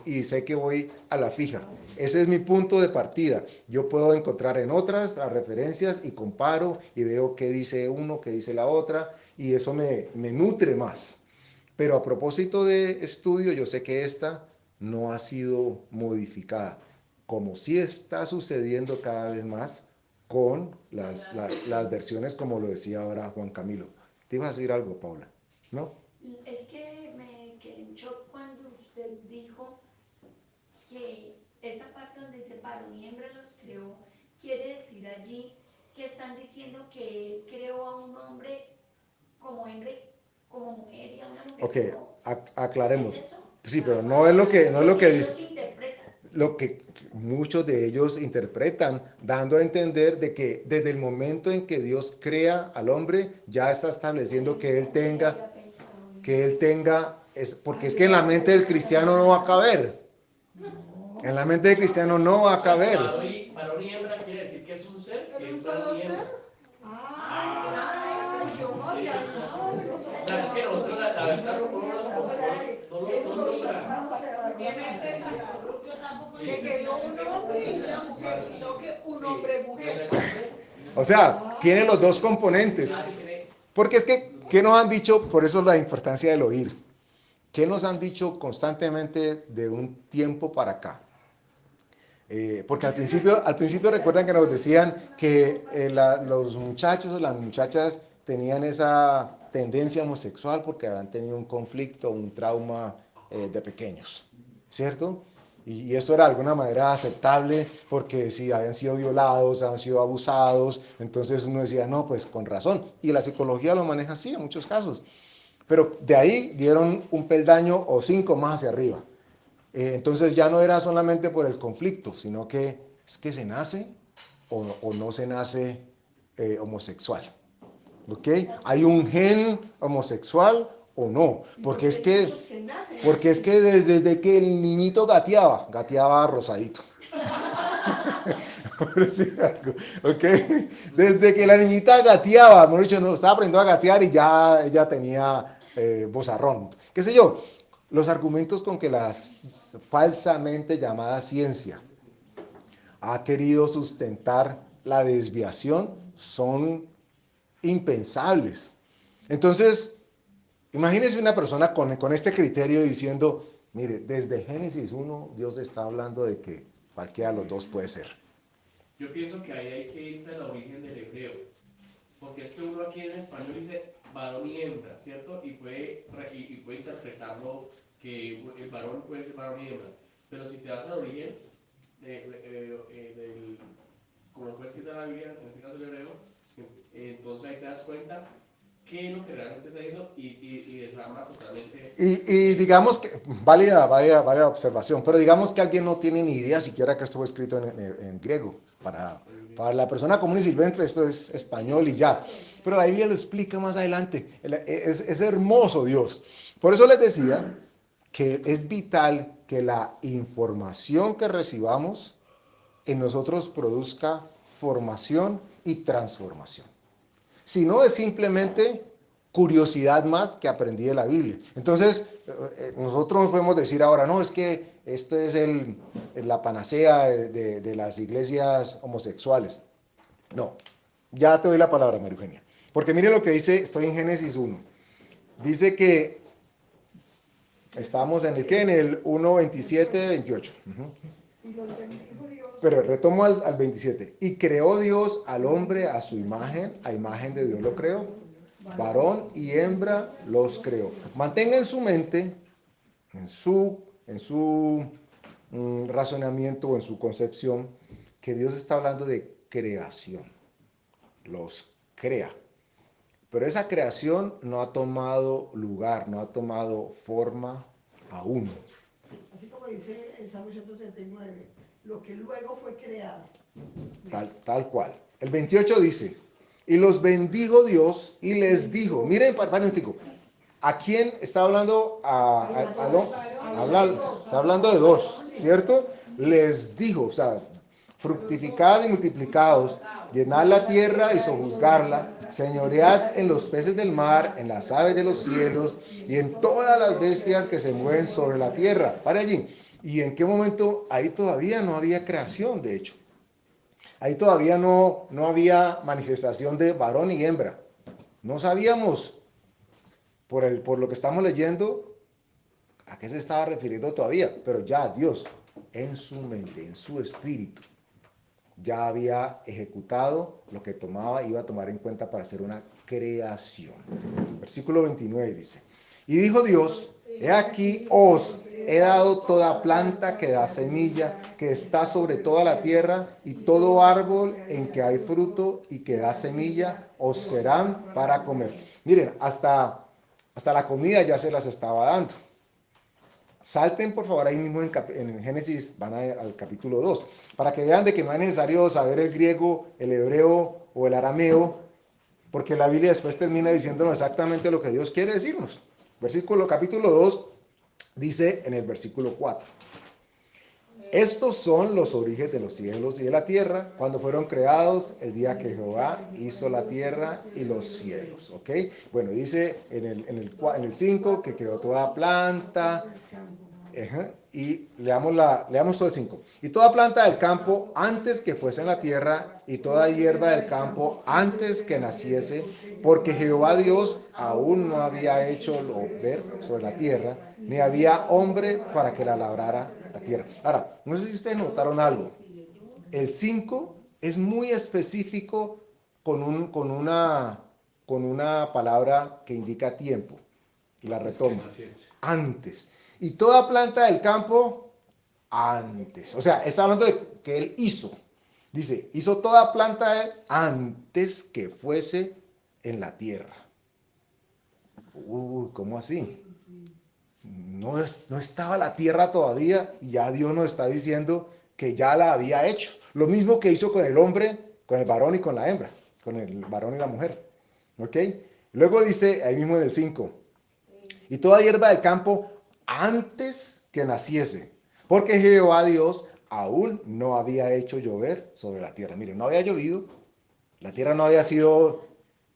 y sé que voy a la fija. Ese es mi punto de partida. Yo puedo encontrar en otras las referencias y comparo y veo qué dice uno, qué dice la otra, y eso me nutre más. Pero a propósito de estudio, yo sé que esta no ha sido modificada, como sí está sucediendo cada vez más con las versiones, como lo decía ahora Juan Camilo. ¿Te ibas a decir algo, Paula? ¿No? Es que me quedé en shock cuando usted dijo que esa parte donde dice varón y hembra los creó, quiere decir allí que están diciendo que él creó a un hombre como hembra, como mujer y a una mujer Ok, como... aclaremos. ¿Es eso? Sí, pero no es lo que ellos interpretan. lo que muchos de ellos interpretan, dando a entender de que desde el momento en que Dios crea al hombre, ya está estableciendo que él tenga, porque es que en la mente del cristiano no va a caber. En la mente del cristiano no va a caber. Varón y hembra quiere decir que es un ser, que es varón y hembra. Yo no había O sea, es que nosotros la verdad no lo Que quedó un hombre y una mujer, y no que un hombre mujer. O sea, tiene los dos componentes. Porque es que, ¿qué nos han dicho? Por eso la importancia del oír. ¿Qué nos han dicho constantemente de un tiempo para acá? Porque al principio recuerdan que nos decían que los muchachos o las muchachas tenían esa tendencia homosexual porque habían tenido un conflicto, un trauma de pequeños, ¿cierto? Y esto era de alguna manera aceptable porque si habían sido violados, habían sido abusados, entonces uno decía, no, pues con razón. Y la psicología lo maneja así en muchos casos. Pero de ahí dieron un peldaño o 5 más hacia arriba. Entonces ya no era solamente por el conflicto, sino que es que se nace o no se nace homosexual. ¿Ok? Hay un gen homosexual o no. Porque es que desde que el niñito gateaba rosadito. ¿Ok? Desde que la niñita gateaba, mejor dicho, no, estaba aprendiendo a gatear y ya ella tenía vozarrón. ¿Qué sé yo? Los argumentos con que la falsamente llamada ciencia ha querido sustentar la desviación son impensables. Entonces, imagínense una persona con este criterio diciendo, Mire, desde Génesis 1, Dios está hablando de que cualquiera de los dos puede ser. Yo pienso que ahí hay que irse al origen del hebreo, porque es que uno aquí en español dice varón y hembra, ¿cierto? Y puede interpretarlo que el varón puede ser varón y hembra, pero si te vas al origen del, como fue escrita la Biblia, en este caso el hebreo, entonces ahí te das cuenta qué es lo que realmente está diciendo y desarma totalmente. Y digamos que, válida la observación, pero digamos que alguien no tiene ni idea siquiera que esto fue escrito en griego. Para la persona común y silvestre esto es español y ya. Pero la Biblia lo explica más adelante. Es hermoso Dios. Por eso les decía que es vital que la información que recibamos en nosotros produzca formación y transformación. Si no, es simplemente curiosidad más que aprendí de la Biblia. Entonces, nosotros podemos decir ahora, no, es que esto es la panacea de las iglesias homosexuales. No, ya te doy la palabra, María Eugenia. Porque mire lo que dice, estoy en Génesis 1. Dice que estamos en el 1, 27, 28. Pero retomo al 27. Y creó Dios al hombre a su imagen, a imagen de Dios lo creó. Varón y hembra los creó. Mantenga en su mente, en su razonamiento o en su concepción, que Dios está hablando de creación. Los crea. Pero esa creación no ha tomado lugar, no ha tomado forma aún. Así como dice el Salmo 139, lo que luego fue creado. Tal cual. El 28 dice, y los bendijo Dios y les dijo, miren, ¿a quién está hablando? Está hablando de dos, ¿cierto? Les dijo, o sea, fructificad y multiplicaos, llenad la tierra y sojuzgarla, señoread en los peces del mar, en las aves de los cielos y en todas las bestias que se mueven sobre la tierra. Para allí. ¿Y en qué momento? Ahí todavía no había creación, de hecho. Ahí todavía no había manifestación de varón y hembra. No sabíamos, por lo que estamos leyendo, a qué se estaba refiriendo todavía. Pero ya Dios, en su mente, en su espíritu, ya había ejecutado lo que iba a tomar en cuenta para hacer una creación. Versículo 29 dice, y dijo Dios, he aquí os he dado toda planta que da semilla, que está sobre toda la tierra, y todo árbol en que hay fruto y que da semilla, os serán para comer. Miren, hasta la comida ya se las estaba dando. Salten por favor ahí mismo en Génesis, van al capítulo 2, para que vean de que no es necesario saber el griego, el hebreo o el arameo, porque la Biblia después termina diciéndonos exactamente lo que Dios quiere decirnos. Capítulo 2 dice en el versículo 4, estos son los orígenes de los cielos y de la tierra, cuando fueron creados el día que Jehová hizo la tierra y los cielos. ¿Ok? Bueno, dice en el 5 que creó toda planta. Y leamos todo el 5. Y toda planta del campo antes que fuese en la tierra, y toda hierba del campo antes que naciese, porque Jehová Dios aún no había hecho llover sobre la tierra, ni había hombre para que la labrara la tierra. Ahora, no sé si ustedes notaron algo. El 5 es muy específico con una palabra que indica tiempo. Y la retomo. Antes. Y toda planta del campo antes. O sea, está hablando de que él hizo. Dice, hizo toda planta antes que fuese en la tierra. ¿Cómo así? No estaba la tierra todavía y ya Dios nos está diciendo que ya la había hecho. Lo mismo que hizo con el hombre, con el varón y con la hembra. Con el varón y la mujer. ¿Ok? Luego dice, ahí mismo en el 5. Y toda hierba del campo antes que naciese, porque Jehová Dios aún no había hecho llover sobre la tierra. Miren, no había llovido, la tierra no había sido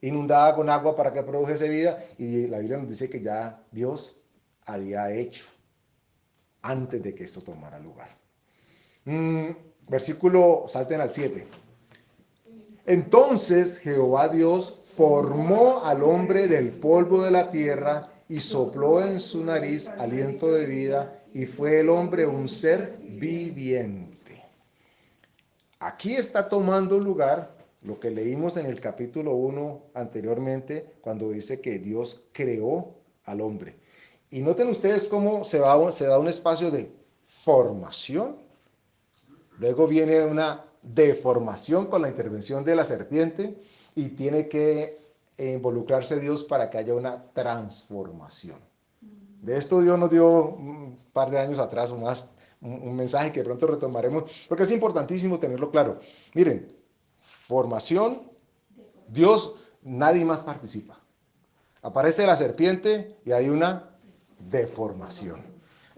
inundada con agua para que produjese vida, y la Biblia nos dice que ya Dios había hecho antes de que esto tomara lugar. Salten al 7. Entonces Jehová Dios formó al hombre del polvo de la tierra y sopló en su nariz aliento de vida, y fue el hombre un ser viviente. Aquí está tomando lugar lo que leímos en el capítulo 1 anteriormente, cuando dice que Dios creó al hombre. Y noten ustedes cómo se da un espacio de formación, luego viene una deformación con la intervención de la serpiente y tiene que involucrarse Dios para que haya una transformación. De esto Dios nos dio un par de años atrás o más un mensaje que de pronto retomaremos, porque es importantísimo tenerlo claro. Miren, formación, Dios, nadie más participa. Aparece la serpiente y hay una deformación.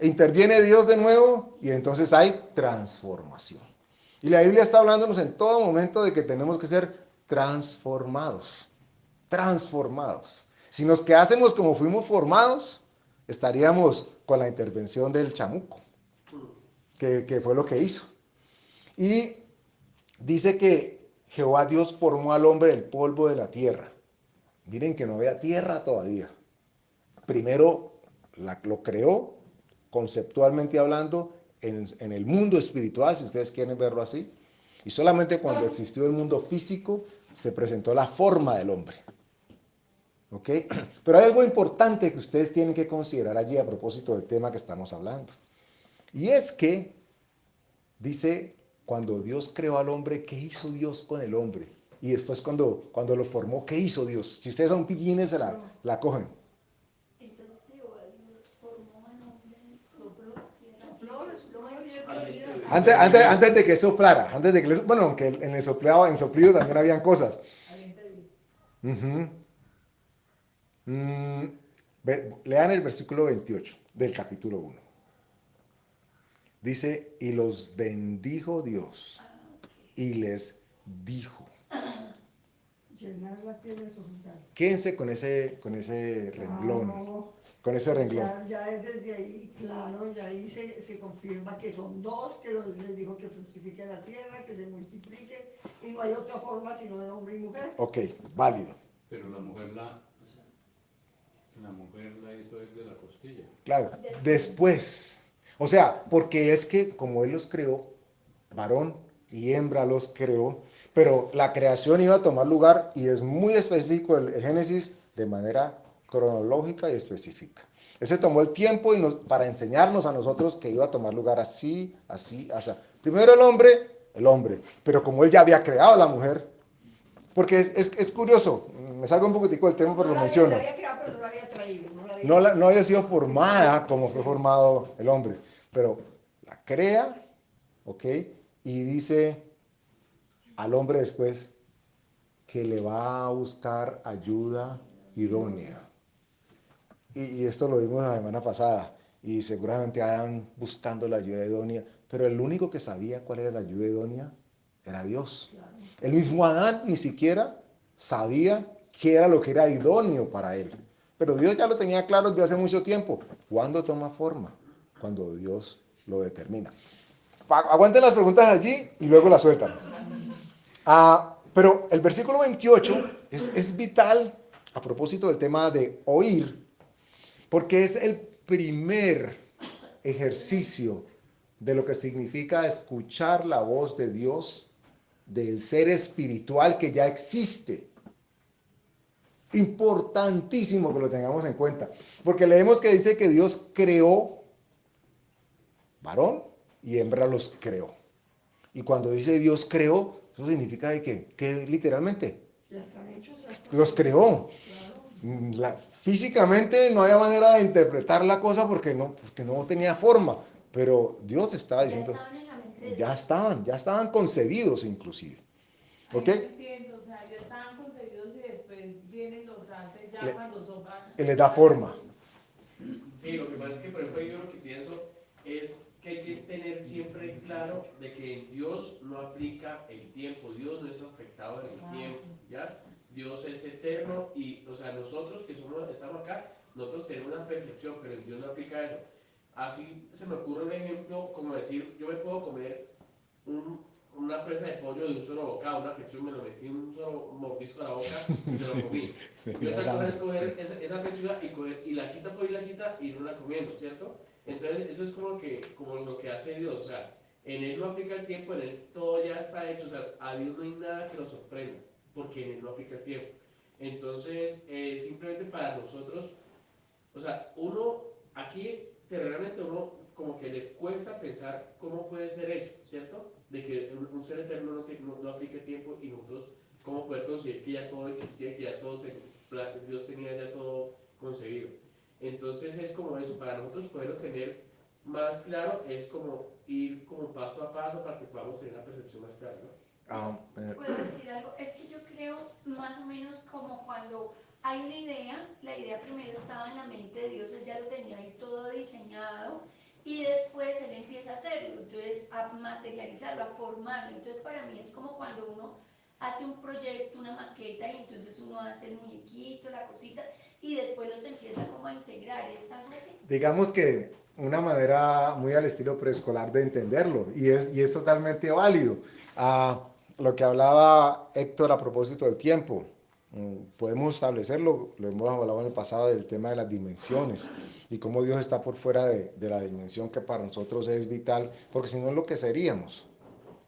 Interviene Dios de nuevo y entonces hay transformación. Y la Biblia está hablándonos en todo momento de que tenemos que ser transformados. Transformados. Si nos quedásemos como fuimos formados, estaríamos con la intervención del chamuco, que fue lo que hizo. Y dice que Jehová Dios formó al hombre del polvo de la tierra. Miren que no había tierra todavía. Primero lo creó, conceptualmente hablando, en el mundo espiritual, si ustedes quieren verlo así. Y solamente cuando existió el mundo físico, se presentó la forma del hombre. ¿Ok? Pero hay algo importante que ustedes tienen que considerar allí a propósito del tema que estamos hablando. Y es que, dice, cuando Dios creó al hombre, ¿qué hizo Dios con el hombre? Y después cuando lo formó, ¿qué hizo Dios? Si ustedes a un pillín se la cogen. Antes de que soplara, bueno, aunque en el soplido también habían cosas. Lean el versículo 28 del capítulo 1. Dice, y los bendijo Dios y les dijo. Quédense con ese renglón. Con ese renglón. Ya es desde ahí, claro, ya ahí se confirma que son dos, que les dijo que fructifiquen la tierra, que se multipliquen, y no hay otra forma sino de hombre y mujer. Ok, válido. Pero la mujer la hizo desde la costilla. Claro, después. O sea, porque es que como Él los creó, varón y hembra los creó, pero la creación iba a tomar lugar, y es muy específico el Génesis, de manera cronológica y específica. Él se tomó el tiempo para enseñarnos a nosotros que iba a tomar lugar así, así, así. Primero el hombre, pero como Él ya había creado a la mujer, porque es curioso, me salgo un poquitico del tema, pero lo menciono. La había creado, pero no la había traído. No había sido formada como fue formado el hombre, pero la crea, ¿ok? Y dice al hombre después que le va a buscar ayuda idónea. Y esto lo vimos la semana pasada, y seguramente hayan buscando la ayuda idónea, pero el único que sabía cuál era la ayuda idónea era Dios. El mismo Adán ni siquiera sabía qué era lo que era idóneo para él, pero Dios ya lo tenía claro desde hace mucho tiempo. ¿Cuándo toma forma? Cuando Dios lo determina. Aguanten las preguntas allí y luego las sueltan. Pero el versículo 28 es vital a propósito del tema de oír, porque es el primer ejercicio de lo que significa escuchar la voz de Dios, del ser espiritual que ya existe. Importantísimo que lo tengamos en cuenta, porque leemos que dice que Dios creó varón y hembra los creó. Y cuando dice Dios creó, eso significa de que literalmente Ya están hechos, los creó. Físicamente no había manera de interpretar la cosa porque no tenía forma, pero Dios estaba diciendo, ya estaban concebidos inclusive. ¿Ok? Ahí no entiendo, o sea, ya estaban concebidos y después vienen y los hace ya cuando soplan. Él les da forma. Sí, lo que pasa es que, por ejemplo, yo lo que pienso es que hay que tener siempre claro de que Dios no aplica el tiempo, Dios no es afectado en el tiempo, ¿ya? Dios es eterno y, o sea, nosotros que estamos acá, nosotros tenemos una percepción, pero Dios no aplica eso. Así se me ocurre un ejemplo, como decir, yo me puedo comer una presa de pollo de un solo bocado, una pechuga, me lo metí en un solo mordisco a la boca y se lo comí. Y otra cosa es coger esa pechuga y la chita por la chita y no la comiendo, ¿cierto? Entonces, eso es como lo que hace Dios, o sea, en Él no aplica el tiempo, en Él todo ya está hecho, o sea, a Dios no hay nada que lo sorprenda, porque en Él no aplica el tiempo. Entonces, simplemente para nosotros, o sea, uno, aquí, terrenalmente uno como que le cuesta pensar cómo puede ser eso, ¿cierto? De que un ser eterno no aplique tiempo y nosotros, cómo poder conseguir que ya todo existía, que ya todo, Dios tenía ya todo concebido. Entonces es como eso, para nosotros poderlo tener más claro, es como ir como paso a paso para que podamos tener una percepción más clara, ¿no? ¿Puedo decir algo? Es que yo creo más o menos como cuando hay una idea, la idea primero estaba en la mente de Dios, Él ya lo tenía ahí todo diseñado y después Él empieza a hacerlo, entonces a materializarlo, a formarlo. Entonces para mí es como cuando uno hace un proyecto, una maqueta y entonces uno hace el muñequito, la cosita y después los empieza como a integrar, ¿es algo así? Digamos que una manera muy al estilo preescolar de entenderlo y es totalmente válido. Lo que hablaba Héctor a propósito del tiempo, podemos establecerlo, lo hemos hablado en el pasado del tema de las dimensiones y cómo Dios está por fuera de la dimensión que para nosotros es vital, porque si no es lo que seríamos,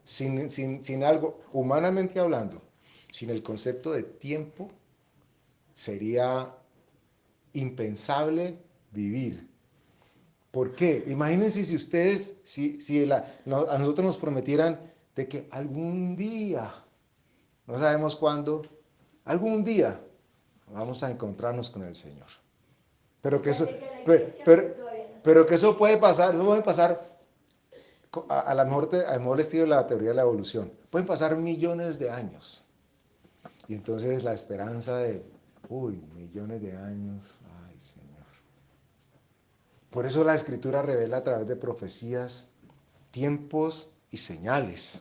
sin algo, humanamente hablando, sin el concepto de tiempo, sería impensable vivir. ¿Por qué? Imagínense si ustedes, a nosotros nos prometieran de que algún día, no sabemos cuándo, algún día vamos a encontrarnos con el Señor. Pero que eso, pero que eso puede pasar, a lo mejor estilo de la teoría de la evolución. Pueden pasar millones de años. Y entonces la esperanza de, millones de años, ay Señor. Por eso la Escritura revela a través de profecías, tiempos y señales,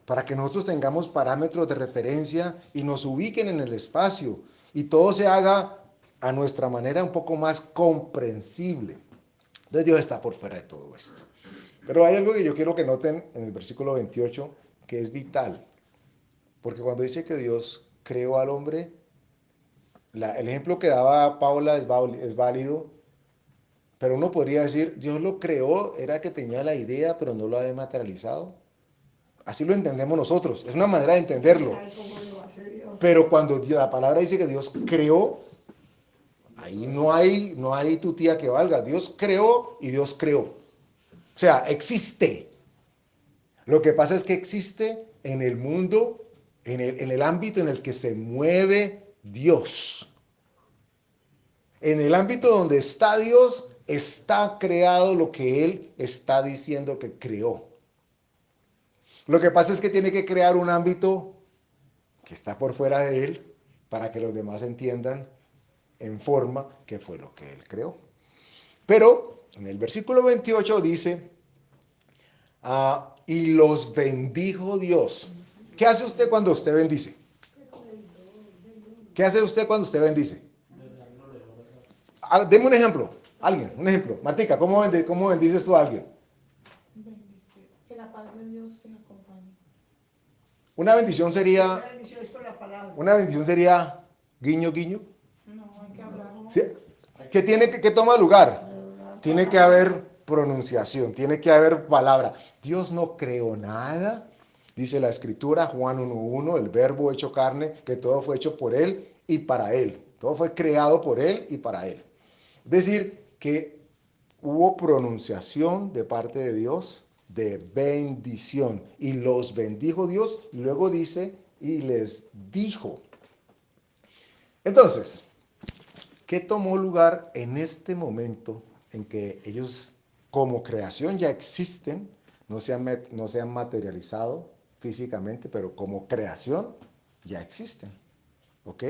para que nosotros tengamos parámetros de referencia y nos ubiquen en el espacio y todo se haga a nuestra manera un poco más comprensible. Entonces Dios está por fuera de todo esto. Pero hay algo que yo quiero que noten en el versículo 28 que es vital, porque cuando dice que Dios creó al hombre, el ejemplo que daba Paula es válido, pero uno podría decir, Dios lo creó, era que tenía la idea, pero no lo había materializado. Así lo entendemos nosotros, es una manera de entenderlo. Pero cuando la palabra dice que Dios creó, ahí no hay tu tía que valga. Dios creó y Dios creó. O sea, existe. Lo que pasa es que existe en el mundo, en el ámbito en el que se mueve Dios. En el ámbito donde está Dios, está creado lo que Él está diciendo que creó. Lo que pasa es que tiene que crear un ámbito que está por fuera de Él para que los demás entiendan en forma que fue lo que Él creó. Pero en el versículo 28 dice, y los bendijo Dios. ¿Qué hace usted cuando usted bendice? ¿Qué hace usted cuando usted bendice? Deme un ejemplo. Un ejemplo. Martica, ¿cómo bendices tú a alguien? Que la paz de Dios te acompañe. Una bendición sería guiño, guiño. No, hay que hablar. ¿Sí? ¿Qué toma lugar? Tiene que haber pronunciación, tiene que haber palabra. Dios no creó nada, dice la Escritura, Juan 1:1, el verbo hecho carne, que todo fue hecho por Él y para Él. Todo fue creado por Él y para Él. Es decir, que hubo pronunciación de parte de Dios de bendición. Y los bendijo Dios, y luego dice, y les dijo. Entonces, ¿qué tomó lugar en este momento en que ellos como creación ya existen? No se han materializado físicamente, pero como creación ya existen. ¿Ok?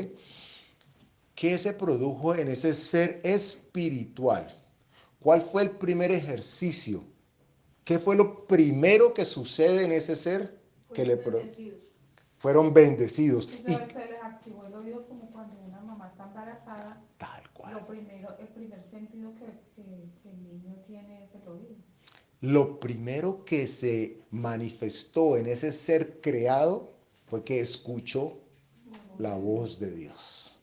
¿Qué se produjo en ese ser espiritual? ¿Cuál fue el primer ejercicio? ¿Qué fue lo primero que sucede en ese ser? Fueron bendecidos. Y se les activó el oído como cuando una mamá está embarazada. Tal cual. El primer sentido que el niño tiene es el oído. Lo primero que se manifestó en ese ser creado fue que escuchó la voz de Dios.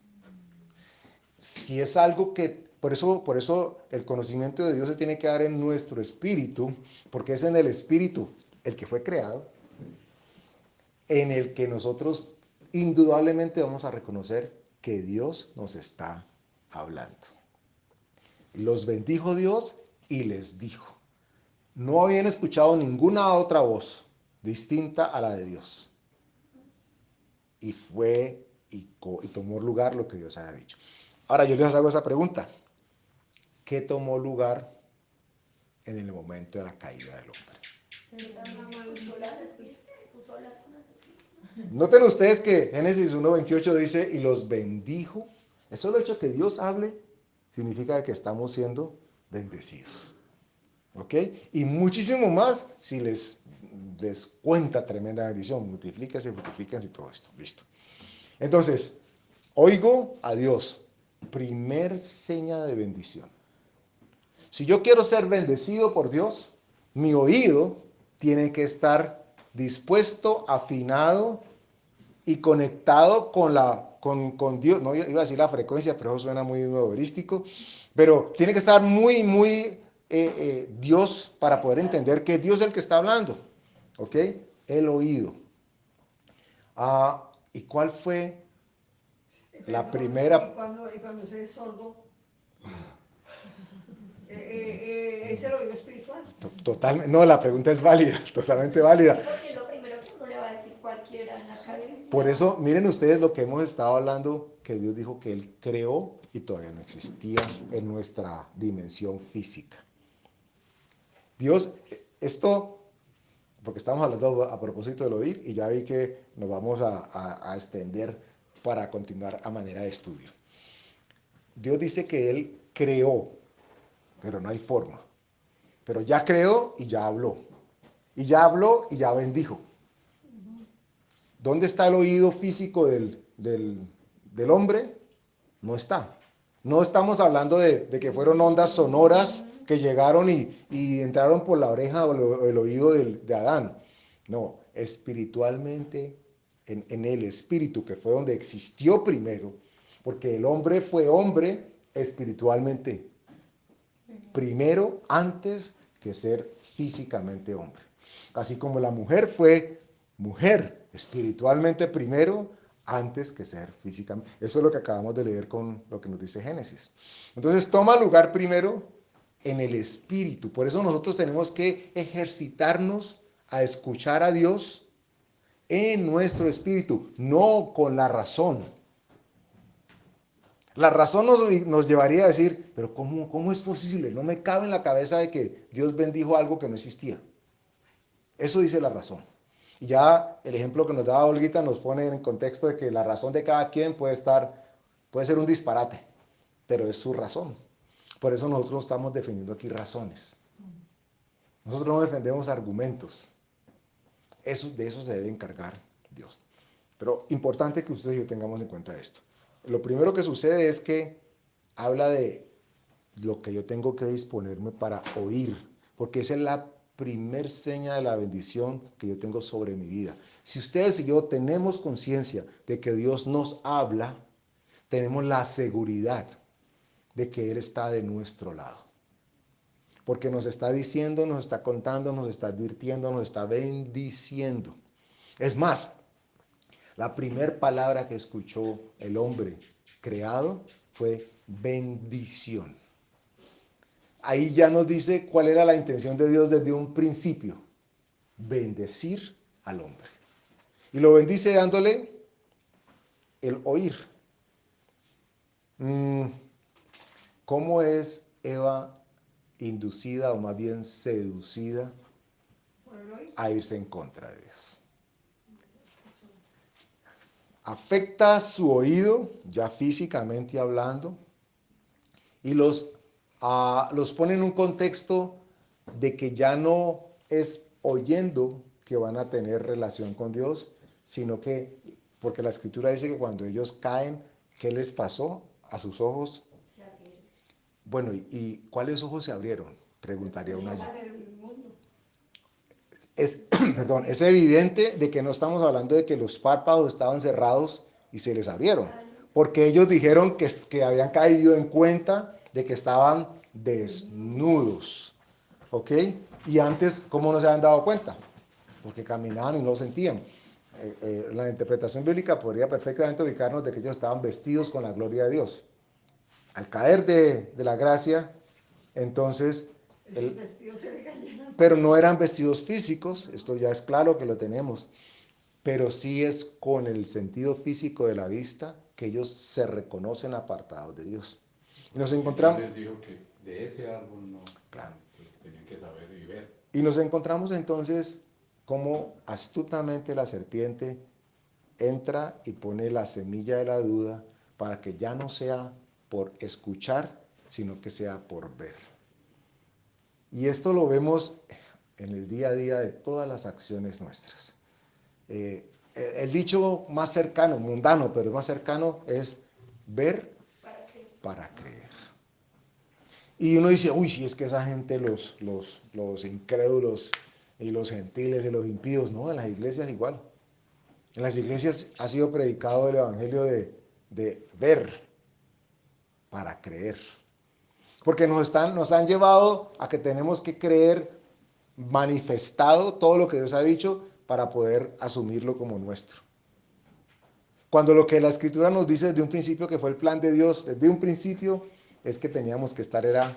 Si es algo que por eso el conocimiento de Dios se tiene que dar en nuestro espíritu, porque es en el espíritu, el que fue creado, en el que nosotros indudablemente vamos a reconocer que Dios nos está hablando. Y los bendijo Dios y les dijo. No habían escuchado ninguna otra voz distinta a la de Dios. Y fue y tomó lugar lo que Dios había dicho. Ahora yo les hago esa pregunta. ¿Qué tomó lugar en el momento de la caída del hombre? Noten ustedes que Génesis 1:28 dice, y los bendijo. Eso el hecho que Dios hable significa que estamos siendo bendecidos. ¿Ok? Y muchísimo más si les cuenta tremenda bendición. Multiplíquense y todo esto. Listo. Entonces, oigo a Dios. Primer seña de bendición. Si yo quiero ser bendecido por Dios, mi oído tiene que estar dispuesto, afinado y conectado con Dios. No iba a decir la frecuencia, pero eso suena muy nuevorístico. Pero tiene que estar muy Dios para poder entender que Dios es el que está hablando. ¿Ok? El oído. ¿Y cuál fue la primera? Y cuando se es sordo, ¿es el oído espiritual? Totalmente, no, la pregunta es válida, totalmente válida. Porque es lo primero que uno le va a decir cualquiera en la academia. Por eso, miren ustedes lo que hemos estado hablando, que Dios dijo que Él creó y todavía no existía en nuestra dimensión física. Dios, esto, porque estamos hablando a propósito del oír, y ya vi que nos vamos a extender para continuar a manera de estudio. Dios dice que Él creó, pero no hay forma. Pero ya creó y ya habló. Y ya habló y ya bendijo. ¿Dónde está el oído físico del hombre? No está. No estamos hablando de que fueron ondas sonoras que llegaron y entraron por la oreja o el oído de Adán. No, espiritualmente, en el espíritu, que fue donde existió primero, porque el hombre fue hombre espiritualmente primero antes que ser físicamente hombre. Así como la mujer fue mujer espiritualmente primero antes que ser físicamente. Eso es lo que acabamos de leer con lo que nos dice Génesis. Entonces toma lugar primero en el espíritu. Por eso nosotros tenemos que ejercitarnos a escuchar a Dios en nuestro espíritu, no con la razón. La razón nos llevaría a decir, pero ¿cómo es posible? No me cabe en la cabeza de que Dios bendijo algo que no existía. Eso dice la razón. Y ya el ejemplo que nos daba Olguita nos pone en contexto de que la razón de cada quien puede ser un disparate, pero es su razón. Por eso nosotros estamos defendiendo aquí razones. Nosotros no defendemos argumentos. De eso se debe encargar Dios. Pero importante que ustedes y yo tengamos en cuenta esto. Lo primero que sucede es que habla de lo que yo tengo que disponerme para oír, porque esa es la primer seña de la bendición que yo tengo sobre mi vida. Si ustedes y yo tenemos conciencia de que Dios nos habla, tenemos la seguridad de que Él está de nuestro lado. Porque nos está diciendo, nos está contando, nos está advirtiendo, nos está bendiciendo. Es más, la primera palabra que escuchó el hombre creado fue bendición. Ahí ya nos dice cuál era la intención de Dios desde un principio. Bendecir al hombre. Y lo bendice dándole el oír. ¿Cómo es Eva inducida o más bien seducida a irse en contra de Dios? Afecta su oído, ya físicamente hablando, y los pone en un contexto de que ya no es oyendo que van a tener relación con Dios, sino que, porque la Escritura dice que cuando ellos caen, ¿qué les pasó a sus ojos? Bueno, ¿y cuáles ojos se abrieron? Preguntaría uno allí. Es evidente de que no estamos hablando de que los párpados estaban cerrados y se les abrieron, porque ellos dijeron que habían caído en cuenta de que estaban desnudos. ¿Ok? Y antes, ¿cómo no se habían dado cuenta? Porque caminaban y no lo sentían. La interpretación bíblica podría perfectamente ubicarnos de que ellos estaban vestidos con la gloria de Dios. Al caer de la gracia, entonces, Esos vestidos se le cayeron. pero no eran vestidos físicos, esto ya es claro que lo tenemos, pero sí es con el sentido físico de la vista que ellos se reconocen apartados de Dios. Y nos encontramos... Les dijo que de ese árbol no, Claro. pues, tenían que saber y ver. Y nos encontramos entonces cómo astutamente la serpiente entra y pone la semilla de la duda para que ya no sea por escuchar, sino que sea por ver. Y esto lo vemos en el día a día de todas las acciones nuestras. El dicho más cercano, mundano, pero más cercano es ver para creer. Y uno dice, uy, si es que esa gente, los incrédulos y los gentiles y los impíos, no, en las iglesias igual. En las iglesias ha sido predicado el evangelio de ver para creer. Porque nos han llevado a que tenemos que creer manifestado todo lo que Dios ha dicho para poder asumirlo como nuestro. Cuando lo que la Escritura nos dice desde un principio, que fue el plan de Dios, desde un principio, es que teníamos que estar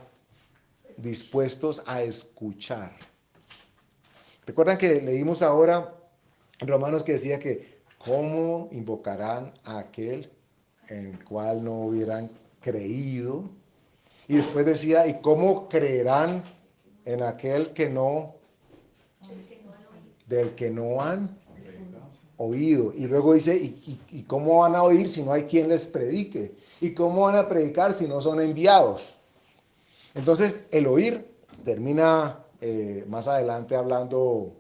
dispuestos a escuchar. ¿Recuerdan que leímos ahora en Romanos que decía que cómo invocarán a aquel en el cual no hubieran creído? Y después decía, ¿y cómo creerán en aquel que no, del que no han oído? Y luego dice, ¿y cómo van a oír si no hay quien les predique? ¿Y cómo van a predicar si no son enviados? Entonces, el oír termina más adelante hablando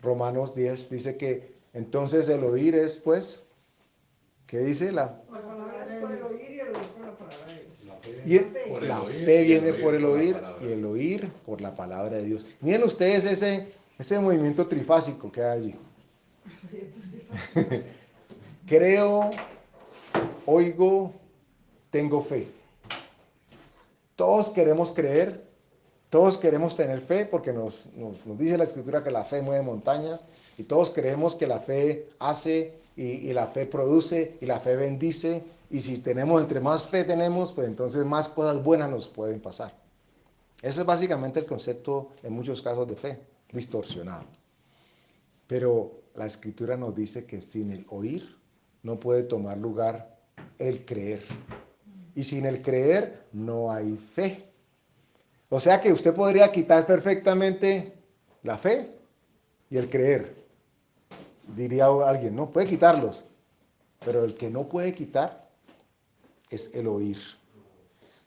Romanos 10, dice que entonces el oír es, pues, ¿qué dice? La palabra es por el oír y el oír por la palabra de Dios. La fe viene por el oír y el oír por la palabra de Dios. Miren ustedes ese movimiento trifásico que hay allí. Creo, oigo, tengo fe. Todos queremos creer, todos queremos tener fe porque nos dice la Escritura que la fe mueve montañas y todos creemos que la fe hace y la fe produce y la fe bendice. Y si tenemos, entre más fe tenemos, pues entonces más cosas buenas nos pueden pasar. Ese es básicamente el concepto en muchos casos de fe, distorsionado. Pero la Escritura nos dice que sin el oír no puede tomar lugar el creer. Y sin el creer no hay fe. O sea que usted podría quitar perfectamente la fe y el creer. Diría alguien, no, puede quitarlos. Pero el que no puede quitar es el oír.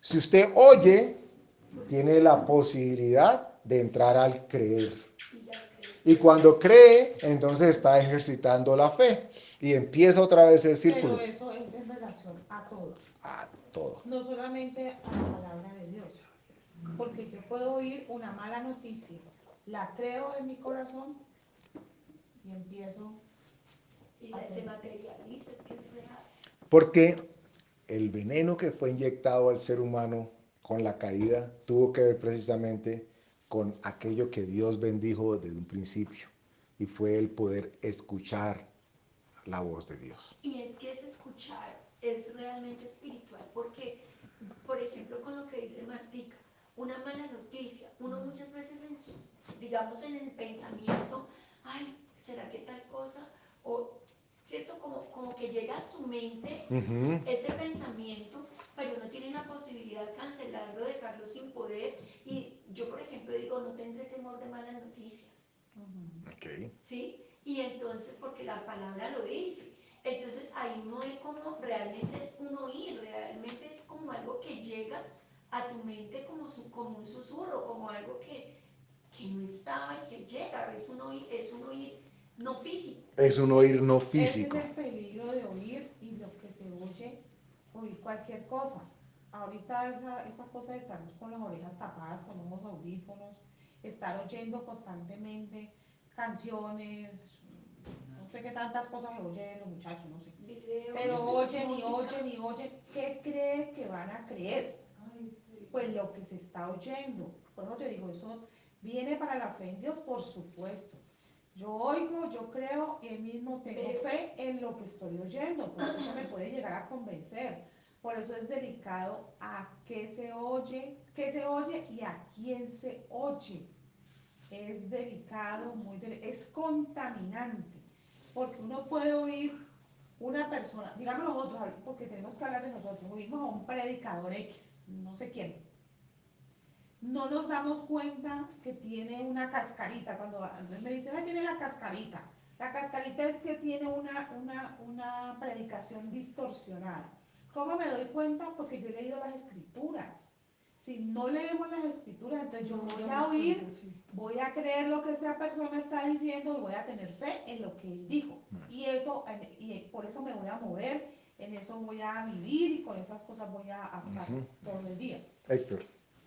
Si usted oye, tiene la posibilidad de entrar al creer. Y cuando cree, entonces está ejercitando la fe. Y empieza otra vez el círculo. Pero eso es en relación a todo. A todo. No solamente a la palabra de Dios. Porque yo puedo oír una mala noticia, la creo en mi corazón y empiezo Y se materializa, es que es real. Porque el veneno que fue inyectado al ser humano con la caída tuvo que ver precisamente con aquello que Dios bendijo desde un principio. Y fue el poder escuchar la voz de Dios. Y es que ese escuchar es realmente espiritual, porque, por ejemplo, con lo que dice Martica, una mala noticia, uno muchas veces digamos en el pensamiento, ay, ¿será que tal cosa? O, ¿cierto? Como que llega a su mente ese pensamiento, pero no tiene la posibilidad de cancelarlo, dejarlo sin poder. Y yo, por ejemplo, digo, no tendré temor de malas noticias. Okay. ¿Sí? Y entonces, porque la palabra lo dice. Entonces ahí no es como realmente es un oír, realmente es como algo que llega a tu mente como un susurro, como algo que no estaba y que llega, es un oír no físico. Es un oír no físico. Ese es el peligro de oír y lo que se oír cualquier cosa. Ahorita esa cosa de estarnos con las orejas tapadas, con unos audífonos, estar oyendo constantemente canciones, no sé qué tantas cosas oyen los muchachos, no sé. Pero oyen y oyen y oyen, ¿qué creen que van a creer? pues lo que se está oyendo. Por eso te digo, eso viene para la fe en Dios, por supuesto. Yo oigo, yo creo y mismo tengo fe en lo que estoy oyendo, porque eso me puede llegar a convencer. Por eso es delicado a qué se oye y a quién se oye. Es delicado, es contaminante, porque uno puede oír una persona, digamos nosotros, porque tenemos que hablar de nosotros, oímos a un predicador X, no sé quién. No nos damos cuenta que tiene una cascarita. Cuando me dicen, tiene la cascarita. La cascarita es que tiene una predicación distorsionada. ¿Cómo me doy cuenta? Porque yo he leído las escrituras. Si no leemos las escrituras, entonces yo voy a oír, voy a creer lo que esa persona está diciendo y voy a tener fe en lo que él dijo. Y por eso me voy a mover, en eso voy a vivir y con esas cosas voy a estar todo el día. Héctor.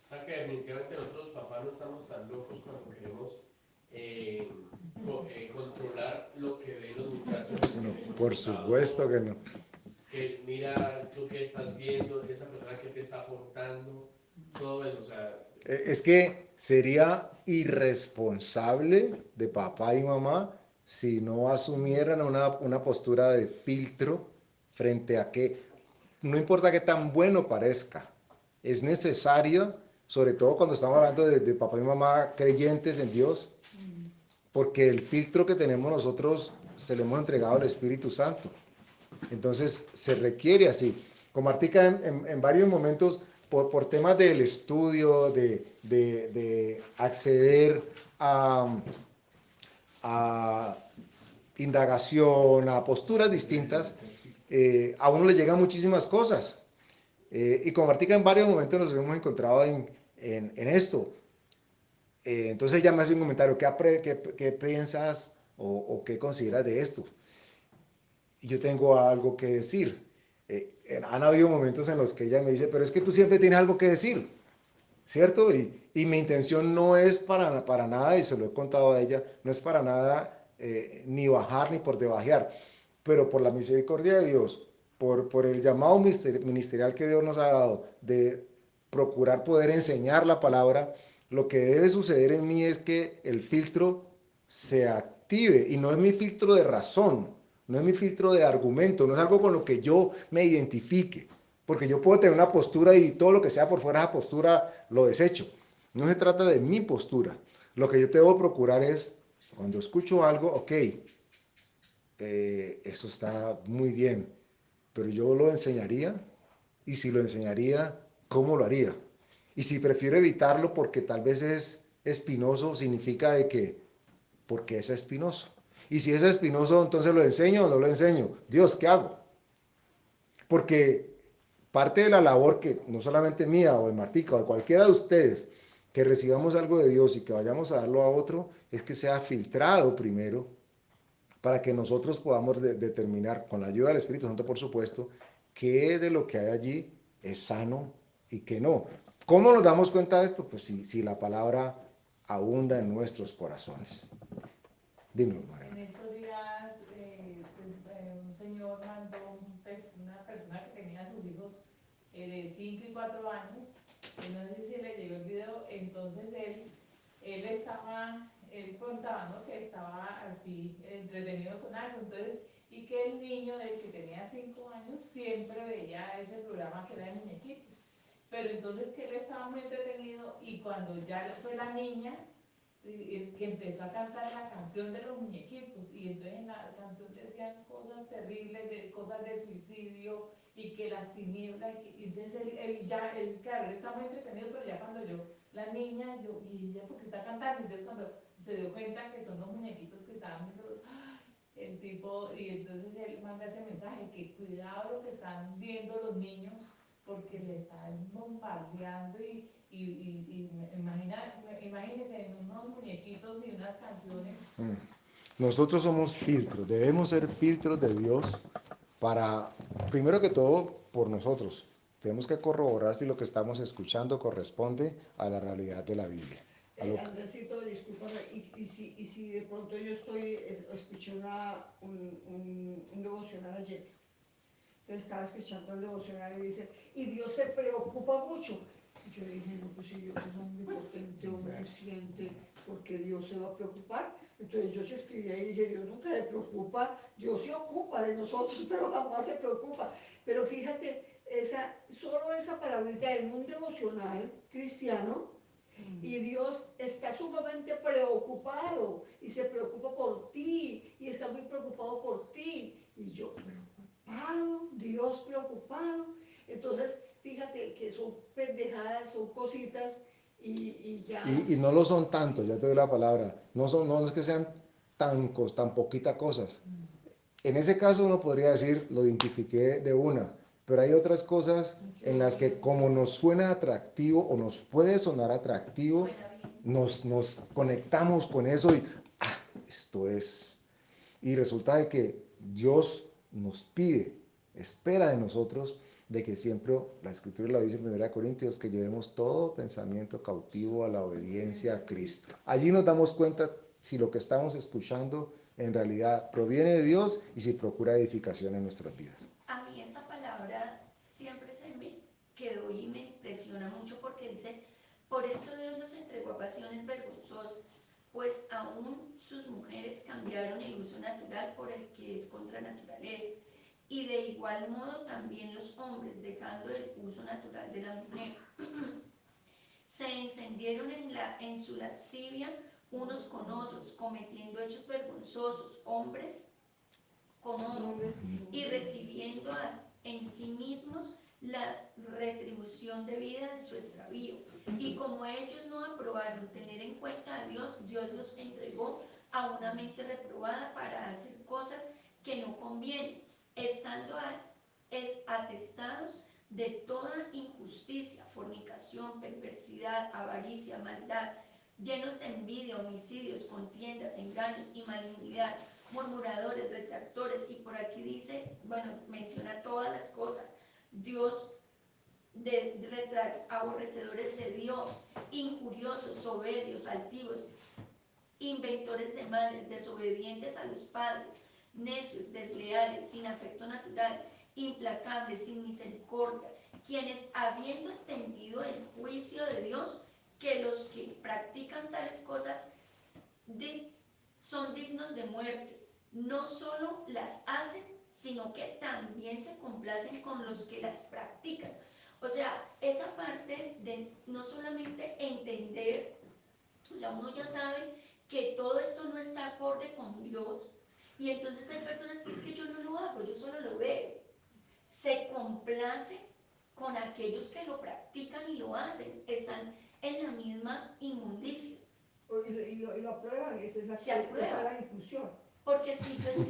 O sea que definitivamente nosotros papás no estamos tan locos cuando queremos controlar lo que ven los muchachos. No, por supuesto que no. Que mira tú que estás viendo, esa persona que te está aportando, todo eso, o sea... Es que sería irresponsable de papá y mamá si no asumieran una postura de filtro frente a que, no importa qué tan bueno parezca, es necesario, sobre todo cuando estamos hablando de papá y mamá creyentes en Dios, porque el filtro que tenemos nosotros se le hemos entregado al Espíritu Santo. Entonces se requiere así. Con Martica en varios momentos, por temas del estudio, de acceder a indagación, a posturas distintas, a uno le llegan muchísimas cosas. Y con Martica en varios momentos nos hemos encontrado en esto. Entonces ella me hace un comentario, ¿qué piensas o qué consideras de esto? Y yo tengo algo que decir. Han habido momentos en los que ella me dice, pero es que tú siempre tienes algo que decir, ¿cierto? Y mi intención no es para nada, y se lo he contado a ella, no es para nada ni bajar ni por debajear, pero por la misericordia de Dios, por el llamado ministerial que Dios nos ha dado de procurar poder enseñar la palabra, lo que debe suceder en mí es que el filtro se active, y no es mi filtro de razón, no es mi filtro de argumento, no es algo con lo que yo me identifique, porque yo puedo tener una postura y todo lo que sea por fuera de esa postura lo desecho. No se trata de mi postura. Lo que yo debo procurar es, cuando escucho algo, ok, eso está muy bien, pero yo lo enseñaría, y si lo enseñaría, ¿cómo lo haría? Y si prefiero evitarlo porque tal vez es espinoso, significa de que, porque es espinoso. Y si es espinoso, entonces lo enseño o no lo enseño. Dios, ¿qué hago? Porque parte de la labor que no solamente mía o de Martica o de cualquiera de ustedes, que recibamos algo de Dios y que vayamos a darlo a otro, es que sea filtrado primero para que nosotros podamos determinar, con la ayuda del Espíritu Santo, por supuesto, qué de lo que hay allí es sano y qué no. ¿Cómo nos damos cuenta de esto? Pues si la palabra abunda en nuestros corazones. Dime, María. En estos días un señor mandó una persona que tenía a sus hijos de 5 y 4 años, no sé si le llegó el video, entonces él contaba, ¿no?, que estaba así entretenido con algo, entonces, y que el niño del que tenía 5 años siempre veía ese programa que era de muñequitos, pero entonces que él estaba muy entretenido y cuando ya fue la niña, que empezó a cantar la canción de los muñequitos, y entonces en la canción decían cosas terribles, cosas de suicidio, y que las tinieblas, y entonces claro, él estaba muy entretenido, pero ya cuando la niña, y ella porque está cantando, entonces cuando se dio cuenta que son los muñequitos que estaban viendo, el tipo, y entonces él manda ese mensaje, que cuidado lo que están viendo los niños, porque le están bombardeando imagínense en unos muñequitos y unas canciones. Nosotros somos filtros, debemos ser filtros de Dios para, primero que todo, por nosotros. Tenemos que corroborar si lo que estamos escuchando corresponde a la realidad de la Biblia. Andresito, discúlpame, y si de pronto yo escuché un devocional ayer, entonces estaba escuchando el devocional y dice, y Dios se preocupa mucho. Yo dije, no, pues si Dios es omnipotente, omnisciente, porque Dios se va a preocupar. Entonces yo se escribí ahí y dije, Dios nunca se preocupa, Dios se ocupa de nosotros, pero jamás se preocupa. Pero fíjate, solo esa palabrita en un devocional cristiano, y Dios está sumamente preocupado y se preocupa por ti y está muy preocupado por ti. Y yo preocupado, Dios preocupado. Entonces, fíjate que son pendejadas, son cositas y ya. Y no lo son tanto, ya te doy la palabra. No es que sean tan poquitas cosas. En ese caso uno podría decir, lo identifiqué de una, pero hay otras cosas en las que como nos suena atractivo o nos puede sonar atractivo, nos conectamos con eso y esto es. Y resulta de que Dios nos pide, espera de nosotros, de que siempre, la Escritura lo dice en 1 Corintios, que llevemos todo pensamiento cautivo a la obediencia a Cristo. Allí nos damos cuenta si lo que estamos escuchando en realidad proviene de Dios y si procura edificación en nuestras vidas. A mí esta palabra siempre se me quedó y me impresiona mucho porque dice, por esto Dios nos entregó a pasiones vergonzosas, pues aún sus mujeres cambiaron el uso natural por el que es contra naturaleza. Y de igual modo también los hombres, dejando el uso natural de la mujer, se encendieron en su lascivia unos con otros, cometiendo hechos vergonzosos, hombres con hombres, y recibiendo en sí mismos la retribución debida de su extravío. Y como ellos no aprobaron tener en cuenta a Dios, Dios los entregó a una mente reprobada para hacer cosas que no convienen, estando atestados de toda injusticia, fornicación, perversidad, avaricia, maldad, llenos de envidia, homicidios, contiendas, engaños y malignidad, murmuradores, retractores, y por aquí dice, bueno, menciona todas las cosas, aborrecedores de Dios, injuriosos, soberbios, altivos, inventores de males, desobedientes a los padres, necios, desleales, sin afecto natural, implacables, sin misericordia, quienes habiendo entendido el juicio de Dios, que los que practican tales cosas son dignos de muerte, no solo las hacen, sino que también se complacen con los que las practican. O sea, esa parte de no solamente entender, o sea, uno ya sabe que todo esto no está acorde con Dios, y entonces hay personas que es que yo no lo hago, yo solo lo veo. Se complace con aquellos que lo practican y lo hacen, están en la misma inmundicia. Y lo aprueban, esa es Se aprueba. la inclusión. Porque si yo estoy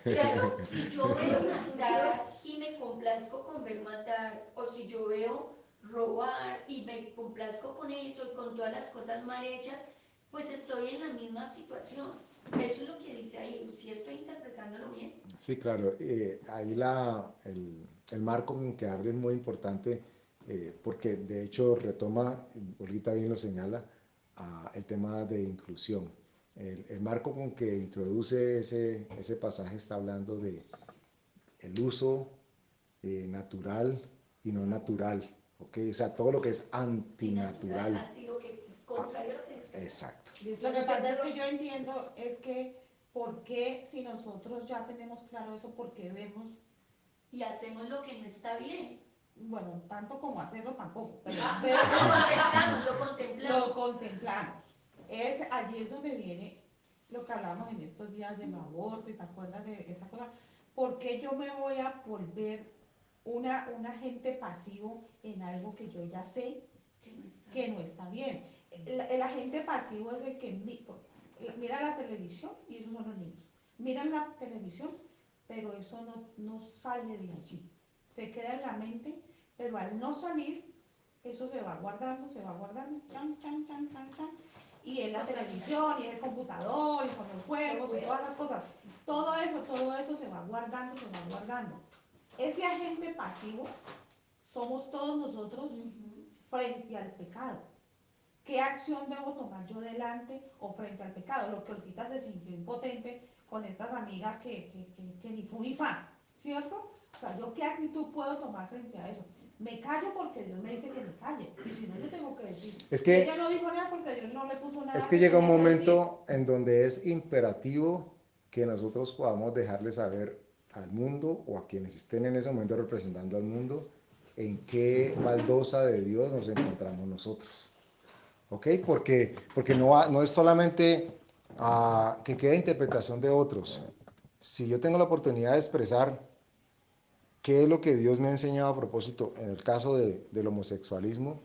viendo, si yo veo matar y me complazco con ver matar, o si yo veo robar y me complazco con eso y con todas las cosas mal hechas, pues estoy en la misma situación. Eso es lo que dice ahí, si estoy interpretándolo bien. Sí, claro. Ahí el marco en que abre es muy importante porque de hecho retoma, ahorita bien lo señala, el tema de inclusión. El marco con que introduce ese pasaje está hablando de el uso natural y no natural, ¿ok? O sea, todo lo que es antinatural. Exacto. Lo que pasa es que yo entiendo es que ¿por qué si nosotros ya tenemos claro eso, por qué vemos y hacemos lo que no está bien? Bueno, tanto como hacerlo tampoco, pero lo contemplamos. Allí es donde viene lo que hablamos en estos días del aborto, y te acuerdas de esa cosa. ¿Por qué yo me voy a volver un agente pasivo en algo que yo ya sé que no está bien? El agente pasivo es el que mira la televisión y esos son los niños. Miran la televisión, pero eso no sale de allí. Se queda en la mente, pero al no salir, eso se va guardando, chan, chan, chan, chan, chan. Y en la televisión, y en el computador, y con los juegos, y todas las cosas. Todo eso se va guardando, Ese agente pasivo somos todos nosotros frente al pecado. ¿Qué acción debo tomar yo delante o frente al pecado? Lo que ahorita se sintió impotente con estas amigas que ni fu ni fa, ¿cierto? O sea, ¿yo qué actitud puedo tomar frente a eso? Me callo porque Dios me dice que me calle. Y si no, yo tengo que decir. Es que, ella no dijo nada porque Dios no le puso nada. es que llega un momento en donde es imperativo que nosotros podamos dejarle saber al mundo o a quienes estén en ese momento representando al mundo en qué baldosa de Dios nos encontramos nosotros. ¿Ok? Porque no es solamente que quede interpretación de otros. Si yo tengo la oportunidad de expresar qué es lo que Dios me ha enseñado a propósito en el caso del homosexualismo,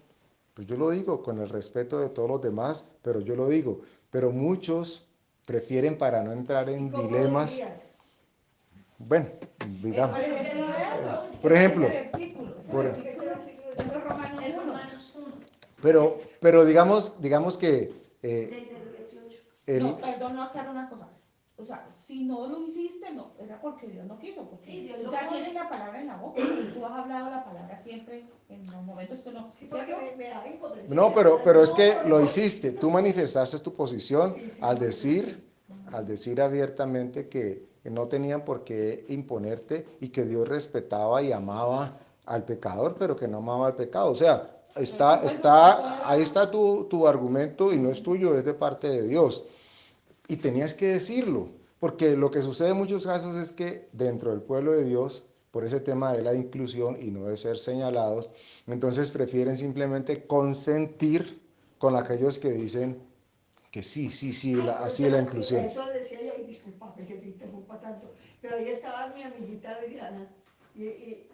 pues yo lo digo con el respeto de todos los demás, pero yo lo digo. Pero muchos prefieren, para no entrar en dilemas, bueno, digamos, por ejemplo, pero digamos que no, perdón, no aclaro una cosa. O sea, si no lo hiciste, no, era porque Dios no quiso. Porque Sí, Dios ya tienes la palabra en la boca. Tú has hablado la palabra siempre en los momentos que no. Sí, porque me da impotencia. no, pero es que lo hiciste. Tú manifestaste tu posición al decir abiertamente que no tenían por qué imponerte y que Dios respetaba y amaba al pecador, pero que no amaba al pecado. O sea, ahí está tu argumento y no es tuyo, es de parte de Dios. Y tenías que decirlo, porque lo que sucede en muchos casos es que dentro del pueblo de Dios, por ese tema de la inclusión y no de ser señalados, entonces prefieren simplemente consentir con aquellos que dicen que sí, así es la inclusión. Eso decía yo, y discúlpame que te interrumpa tanto, pero ahí estaba mi amiguita Adriana, y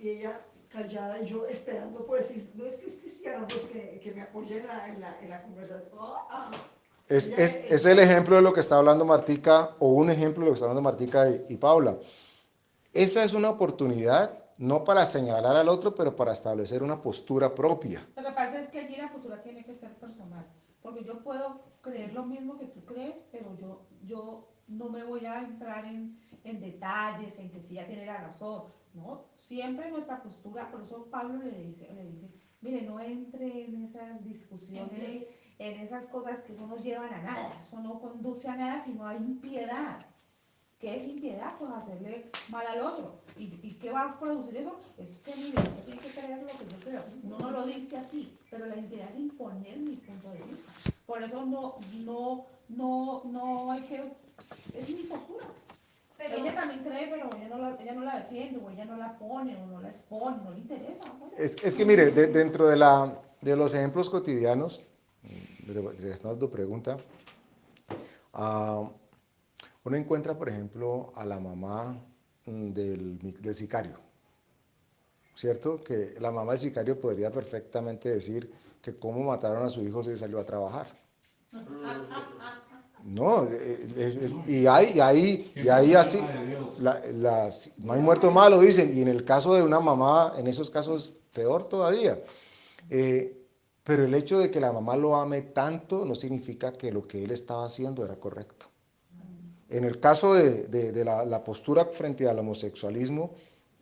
ella callada, y yo esperando, pues, no es que es cristiana, pues que me apoye en la conversación. Es el ejemplo de lo que está hablando Martica, o un ejemplo de lo que está hablando Martica y Paula. Esa es una oportunidad, no para señalar al otro, pero para establecer una postura propia. Lo que pasa es que allí la postura tiene que ser personal, porque yo puedo creer lo mismo que tú crees, pero yo no me voy a entrar en detalles, en que si ella tiene la razón, ¿no? Siempre nuestra postura, por eso Pablo le dice, mire, no entre en esas discusiones, en esas cosas que no nos llevan a nada, eso no conduce a nada, sino a impiedad. ¿Qué es impiedad? Pues hacerle mal al otro. ¿Y qué va a producir eso? Es que, mire, usted tiene que creer lo que yo creo. Uno no lo dice así, pero la impiedad es imponer mi punto de vista. Por eso no hay que... Es mi postura. Pero ella también cree, pero ella no la defiende, o ella no la pone, o no la expone, no le interesa. ¿No? Es que mire, dentro de los ejemplos cotidianos, regresando a tu pregunta, uno encuentra, por ejemplo, a la mamá del sicario, ¿cierto? Que la mamá del sicario podría perfectamente decir que cómo mataron a su hijo si salió a trabajar. No, y ahí así, no hay muerto malo, dicen, y en el caso de una mamá, en esos casos, peor todavía. Pero el hecho de que la mamá lo ame tanto no significa que lo que él estaba haciendo era correcto. En el caso de la postura frente al homosexualismo,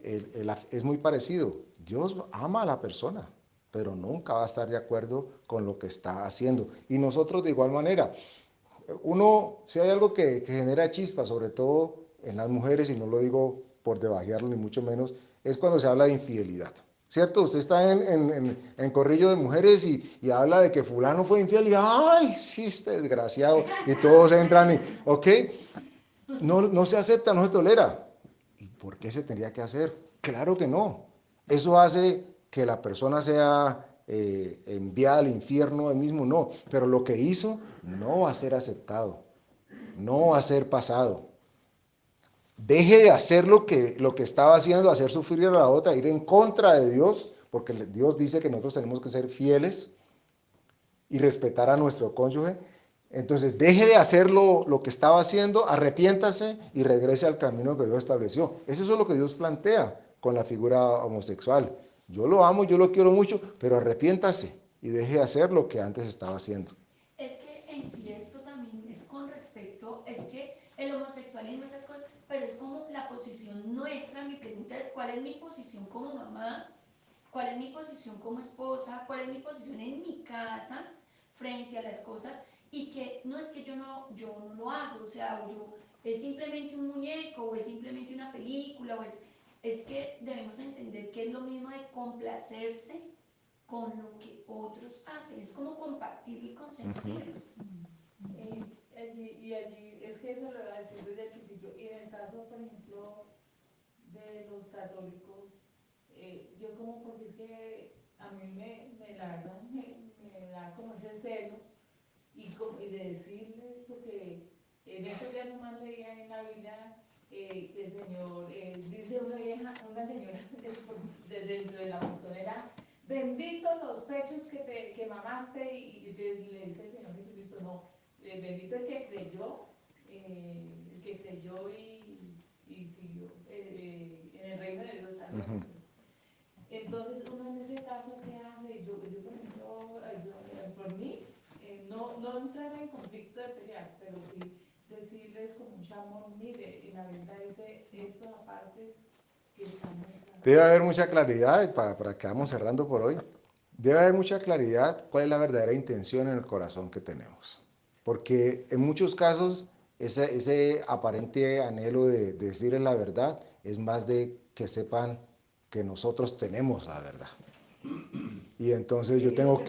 es muy parecido. Dios ama a la persona, pero nunca va a estar de acuerdo con lo que está haciendo. Y nosotros de igual manera. Si hay algo que genera chispas, sobre todo en las mujeres, y no lo digo por debajearlo ni mucho menos, es cuando se habla de infidelidad. ¿Cierto? Usted está en corrillo de mujeres y habla de que fulano fue infiel y ¡ay, sí, este desgraciado! Y todos entran y, ¿ok? No se acepta, no se tolera. ¿Y por qué se tendría que hacer? Claro que no. Eso hace que la persona sea enviada al infierno él mismo, no. Pero lo que hizo no va a ser aceptado, no va a ser pasado. Deje de hacer lo que estaba haciendo, hacer sufrir a la otra, ir en contra de Dios, porque Dios dice que nosotros tenemos que ser fieles y respetar a nuestro cónyuge. Entonces, deje de hacer lo que estaba haciendo, arrepiéntase y regrese al camino que Dios estableció. Eso es lo que Dios plantea con la figura homosexual. Yo lo amo, yo lo quiero mucho, pero arrepiéntase y deje de hacer lo que antes estaba haciendo. Es que en sí esto también es con respecto, es que el homosexualismo, esas cosas, pero es como la posición nuestra. Mi pregunta es, ¿cuál es mi posición como mamá? ¿Cuál es mi posición como esposa? ¿Cuál es mi posición en mi casa frente a las cosas? Y que no es que yo no lo hago, o sea, es simplemente un muñeco, o es simplemente una película, es que debemos entender que es lo mismo de complacerse con lo que otros hacen, es como compartirlo y consentirlo. Y allí, es que eso lo iba a decir desde el principio, y en el caso, por ejemplo, de los católicos, yo como porque es que a mí la verdad me da como ese celo, y de decirles, porque en estos días nomás leía en la Biblia, el Señor, dice una señora desde dentro de la montonera, benditos los pechos que mamaste, y le dice el Señor Jesucristo, no, bendito el que creyó y siguió en el reino de Dios. Entonces uno en ese caso, ¿qué hace? Yo por ejemplo, por mí, no entrar en conflicto de pelear, pero sí decirles con mucho amor, mire, en la verdad esto aparte que está muy claro. Debe haber mucha claridad, y para que vamos cerrando por hoy, debe haber mucha claridad cuál es la verdadera intención en el corazón que tenemos. Porque en muchos casos ese aparente anhelo de decirles la verdad es más de que sepan que nosotros tenemos la verdad. Y entonces yo tengo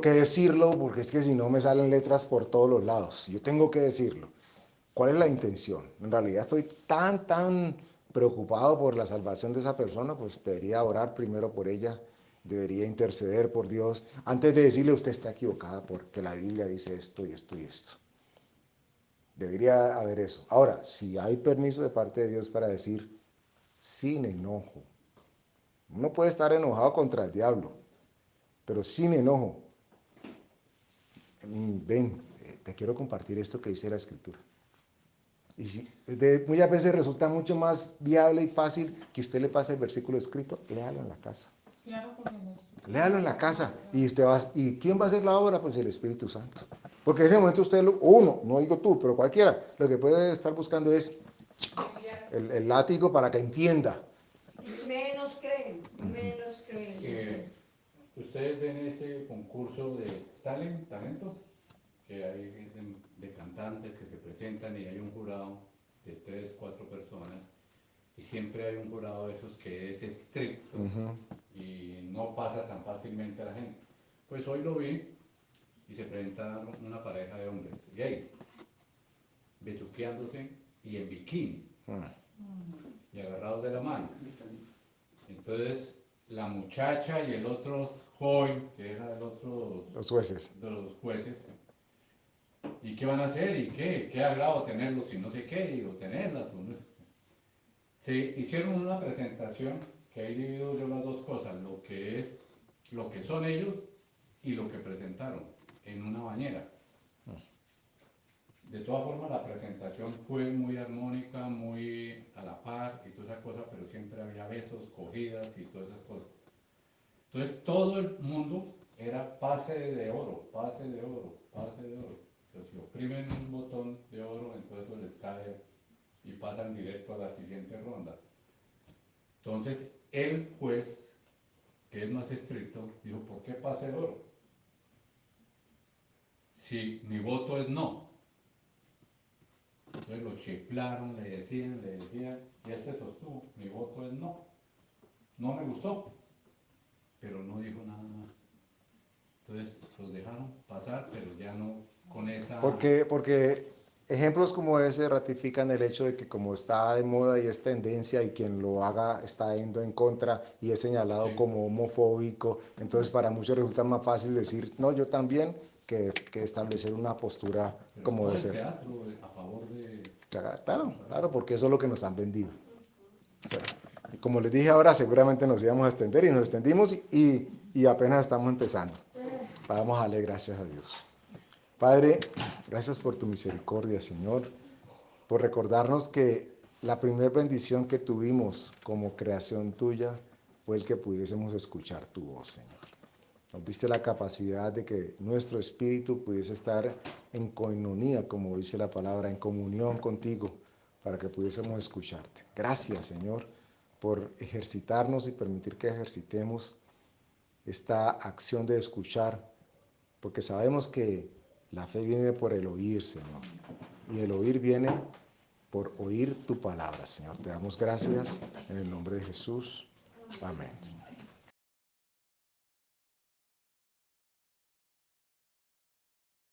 que decirlo, porque es que si no me salen letras por todos los lados. Yo tengo que decirlo. ¿Cuál es la intención? En realidad estoy tan preocupado por la salvación de esa persona, pues debería orar primero por ella, debería interceder por Dios, antes de decirle usted está equivocada porque la Biblia dice esto y esto y esto. Debería haber eso. Ahora, si hay permiso de parte de Dios para decir sin enojo, uno puede estar enojado contra el diablo, pero sin enojo. Ven, te quiero compartir esto que dice la Escritura. Y muchas veces resulta mucho más viable y fácil que usted le pase el versículo escrito, léalo en la casa. Léalo en la casa. ¿Y quién va a hacer la obra? Pues el Espíritu Santo. Porque en ese momento usted, no digo tú, pero cualquiera, lo que puede estar buscando es el látigo para que entienda. Menos creen, menos creen. Ustedes ven ese concurso de talento, que hay de cantantes que se presentan y hay un jurado de 3, 4 personas, y siempre hay un jurado de esos que es estricto y no pasa tan fácilmente a la gente. Pues hoy lo vi y se presentaron una pareja de hombres gay, besuqueándose y en bikini y agarrados de la mano. Entonces la muchacha y el otro joven, que era Los jueces. de los jueces, ¿y qué van a hacer? ¿Y qué agrado tenerlos y no sé qué? ¿O tenerlas? ¿O no? Se hicieron una presentación que ahí divido yo las dos cosas, lo que son ellos y lo que presentaron en una bañera. De todas formas, la presentación fue muy armónica, muy a la par y todas esas cosas, pero siempre había besos, cogidas y todas esas cosas. Entonces todo el mundo era pase de oro, pase de oro, pase de oro. Pero si oprimen un botón de oro, entonces eso les cae y pasan directo a la siguiente ronda. Entonces el juez, que es más estricto, dijo, ¿por qué pase de oro? Si mi voto es no. Entonces lo chiflaron, le decían, y él se sostuvo, mi voto es no. No me gustó, pero no dijo nada más. Entonces los dejaron pasar, pero ya no con esa... Porque ejemplos como ese ratifican el hecho de que como está de moda y es tendencia y quien lo haga está yendo en contra y es señalado como homofóbico, entonces para muchos resulta más fácil decir, no, yo también, que establecer una postura pero como debe el ser. teatro a favor de... Claro, porque eso es lo que nos han vendido. Bueno, y como les dije ahora, seguramente nos íbamos a extender y nos extendimos y apenas estamos empezando. Vamos a darle gracias a Dios. Padre, gracias por tu misericordia, Señor, por recordarnos que la primera bendición que tuvimos como creación tuya fue el que pudiésemos escuchar tu voz, Señor. Nos diste la capacidad de que nuestro espíritu pudiese estar en coinonía, como dice la palabra, en comunión contigo, para que pudiésemos escucharte. Gracias, Señor, por ejercitarnos y permitir que ejercitemos esta acción de escuchar, porque sabemos que la fe viene por el oír, Señor, y el oír viene por oír tu palabra, Señor. Te damos gracias en el nombre de Jesús. Amén.